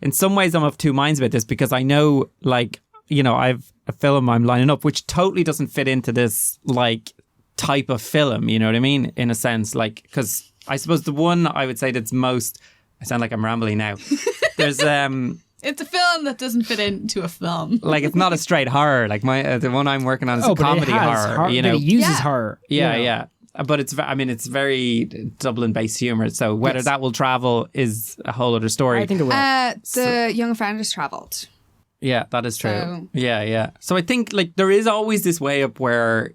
In some ways, I'm of two minds about this because I know, like, you know, I've a film I'm lining up which totally doesn't fit into this like type of film. You know what I mean? In a sense, like, because I suppose the one I would say that's most. I sound like I'm rambling now. There's It's a film that doesn't fit into a film. Like, it's not a straight horror. Like the one I'm working on is a comedy horror. You know, it uses horror. Yeah. But it's very Dublin-based humor. So whether that will travel is a whole other story. I think it will. The Young Founders travelled. Yeah, that is true. So. Yeah. So I think like there is always this way up where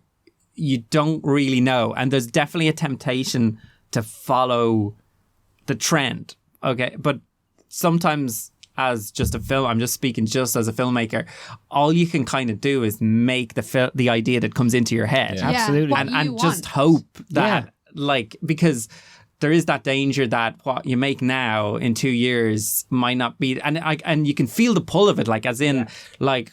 you don't really know, and there's definitely a temptation to follow the trend. Okay, but sometimes as just a film. I'm just speaking just as a filmmaker. All you can kind of do is make the idea that comes into your head. Yeah. Absolutely. And just hope that, like, because there is that danger that what you make now in 2 years might not be, and you can feel the pull of it, like, as in, like,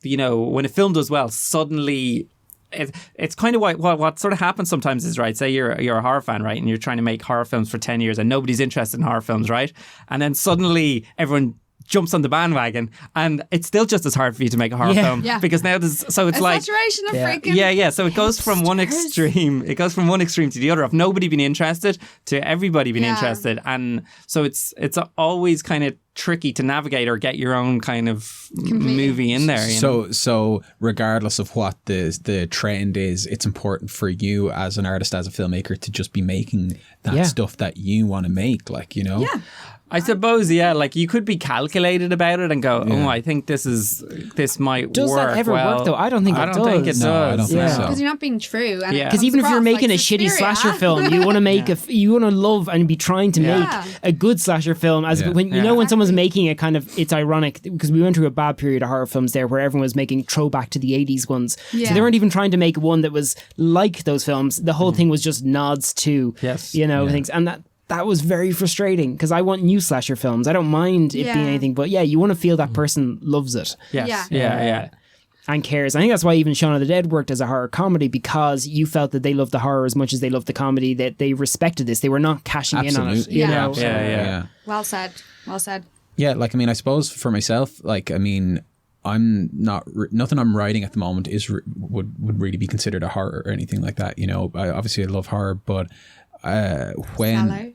you know, when a film does well, suddenly it's kind of what sort of happens sometimes is, right, say you're a horror fan, right, and you're trying to make horror films for 10 years and nobody's interested in horror films, right, and then suddenly everyone jumps on the bandwagon, and it's still just as hard for you to make a horror film because now there's, so it's like saturation of freaking so it goes from one extreme to the other, of nobody being interested to everybody being interested, and so it's always kind of tricky to navigate or get your own kind of movie in there, you know? So regardless of what the trend is, it's important for you as an artist, as a filmmaker, to just be making that stuff that you want to make, like, you know. I suppose, like, you could be calculated about it and go, I think this might work. Does that ever work, though? I don't think it does. I don't think it does. I don't think so. Because you're not being true. Because even if you're making a shitty slasher film, you want to make you want to love and be trying to make a good slasher film. As when you know when someone's making it, kind of, it's ironic because we went through a bad period of horror films there where everyone was making throwback to the 80s ones. So they weren't even trying to make one that was like those films. The whole thing was just nods to things, and that was very frustrating because I want new slasher films. I don't mind it being anything, but you want to feel that person loves it. And cares. I think that's why even Shaun of the Dead worked as a horror comedy, because you felt that they loved the horror as much as they loved the comedy, that they respected this. They were not cashing in on it. You know? Well said. Yeah, like, I mean, I suppose for myself, like, I mean, I'm not, nothing I'm writing at the moment would really be considered a horror or anything like that. You know, obviously I love horror, but when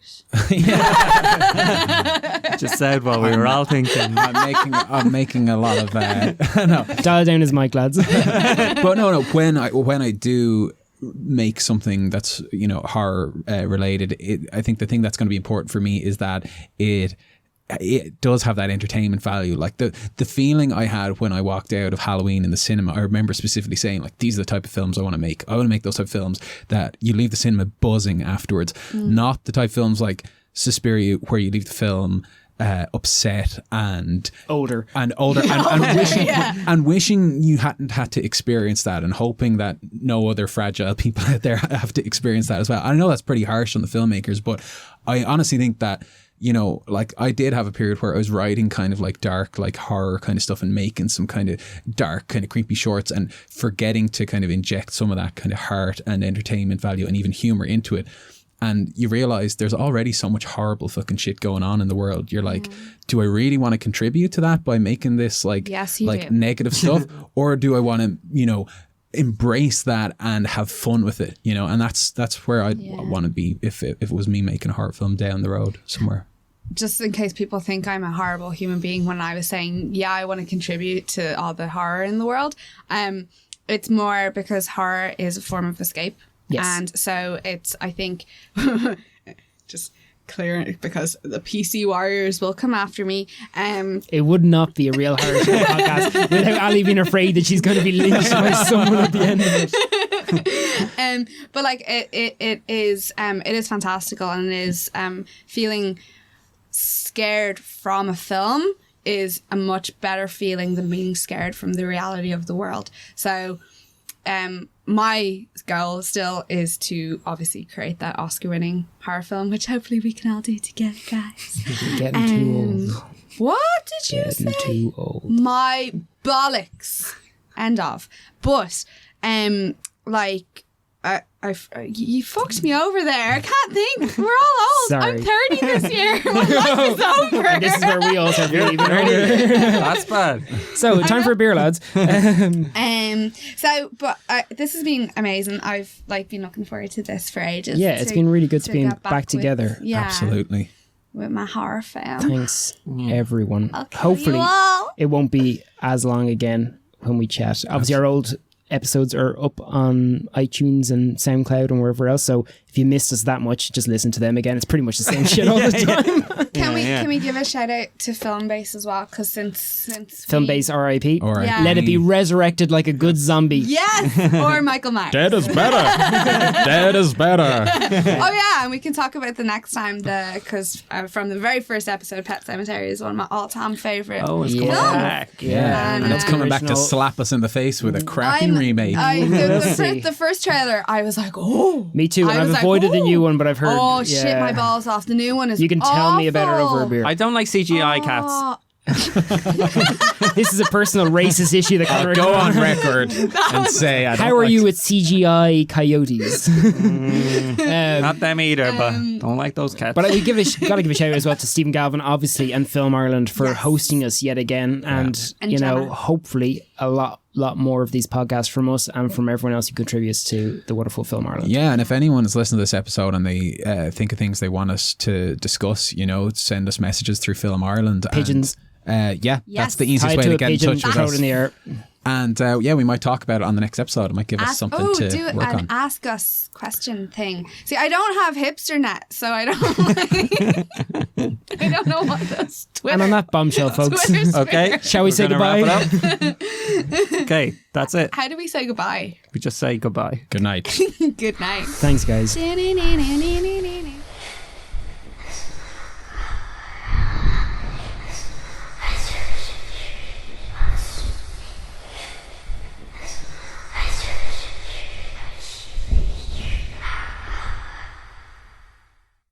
just said what we were all thinking. I'm making a lot of no. Dial down his mic, lads. But no, when I do make something that's, you know, horror related, I think the thing that's going to be important for me is that it does have that entertainment value. Like the feeling I had when I walked out of Halloween in the cinema, I remember specifically saying, like, these are the type of films I want to make. I want to make those type of films that you leave the cinema buzzing afterwards. Not the type of films like Suspiria where you leave the film upset and older and wishing you hadn't had to experience that, and hoping that no other fragile people out there have to experience that as well. I know that's pretty harsh on the filmmakers, but I honestly think that, you know, like, I did have a period where I was writing kind of like dark, like horror kind of stuff, and making some kind of dark, kind of creepy shorts, and forgetting to kind of inject some of that kind of heart and entertainment value and even humor into it. And you realize there's already so much horrible fucking shit going on in the world. You're like, do I really want to contribute to that by making this like negative stuff? Or do I want to, you know, embrace that and have fun with it, you know? And that's where I'd want to be if it was me making a horror film down the road somewhere. Just in case people think I'm a horrible human being, when I was saying, I want to contribute to all the horror in the world, it's more because horror is a form of escape. Yes. And so it's, I think, just clear it because the PC warriors will come after me. It would not be a real horror show podcast without Ali being afraid that she's going to be lynched by someone at the end of it. But like it is fantastical, and it is feeling scared from a film is a much better feeling than being scared from the reality of the world. So my goal still is to obviously create that Oscar-winning horror film, which hopefully we can all do together, guys. You're getting too old. What did you say? Getting too old. My bollocks. End of. But like, you fucked me over there. I can't think. We're all old. Sorry. I'm 30 this year. My life is over. And this is where we all start feeling even older. That's bad. So, time for a beer, lads. This has been amazing. I've been looking forward to this for ages. Yeah, it's been really good to be back together. Absolutely. With my horror film. Thanks, everyone. Okay, hopefully, it won't be as long again when we chat. Obviously, our old episodes are up on iTunes and SoundCloud and wherever else. So if if you missed us that much, just listen to them again. It's pretty much the same shit all the time. Can we give a shout out to Filmbase as well? Because since Filmbase R.I.P. Yeah. Let it be resurrected like a good zombie. Yes, or Michael Myers. Dead is better. Dead is better. Oh yeah, and we can talk about the next time because from the very first episode, Pet Sematary is one of my all-time favorite. Oh, it's Yeah. coming back. Yeah. And it's coming back to Original- slap us in the face with a cracking remake. The first trailer, I was like, oh. Me too. And I I've was like, avoided the new "Ooh." one, but I've heard. Oh, yeah. shit my balls off. The new one is You can tell me about it over a beer. I don't like CGI cats. Oh, This is a personal racist issue that Conor Go on record and say, I don't How are like you with CGI coyotes? Not them either, but don't like those cats. But we gotta give a shout out as well to Stephen Galvin, obviously, and Film Ireland for Yes. hosting us yet again, and you know, Gemma. hopefully a lot more of these podcasts from us and from everyone else who contributes to the wonderful Film Ireland. Yeah, and if anyone is listening to this episode and they think of things they want us to discuss, send us messages through Film Ireland. Pigeons. And, Yes. that's the easiest Tied way to to a get in pigeon, touch with throw it us. in the air. And we might talk about it on the next episode. It might give us something to do work an on. ask us question thing. See, I don't have hipster net, so I don't I don't know what this Twitter. And on that bombshell, folks, Twitter's Okay. shall we say We're goodbye? gonna wrap it up. Okay, that's it. How do we say goodbye? We just say goodbye. Good night. Good night. Thanks, guys.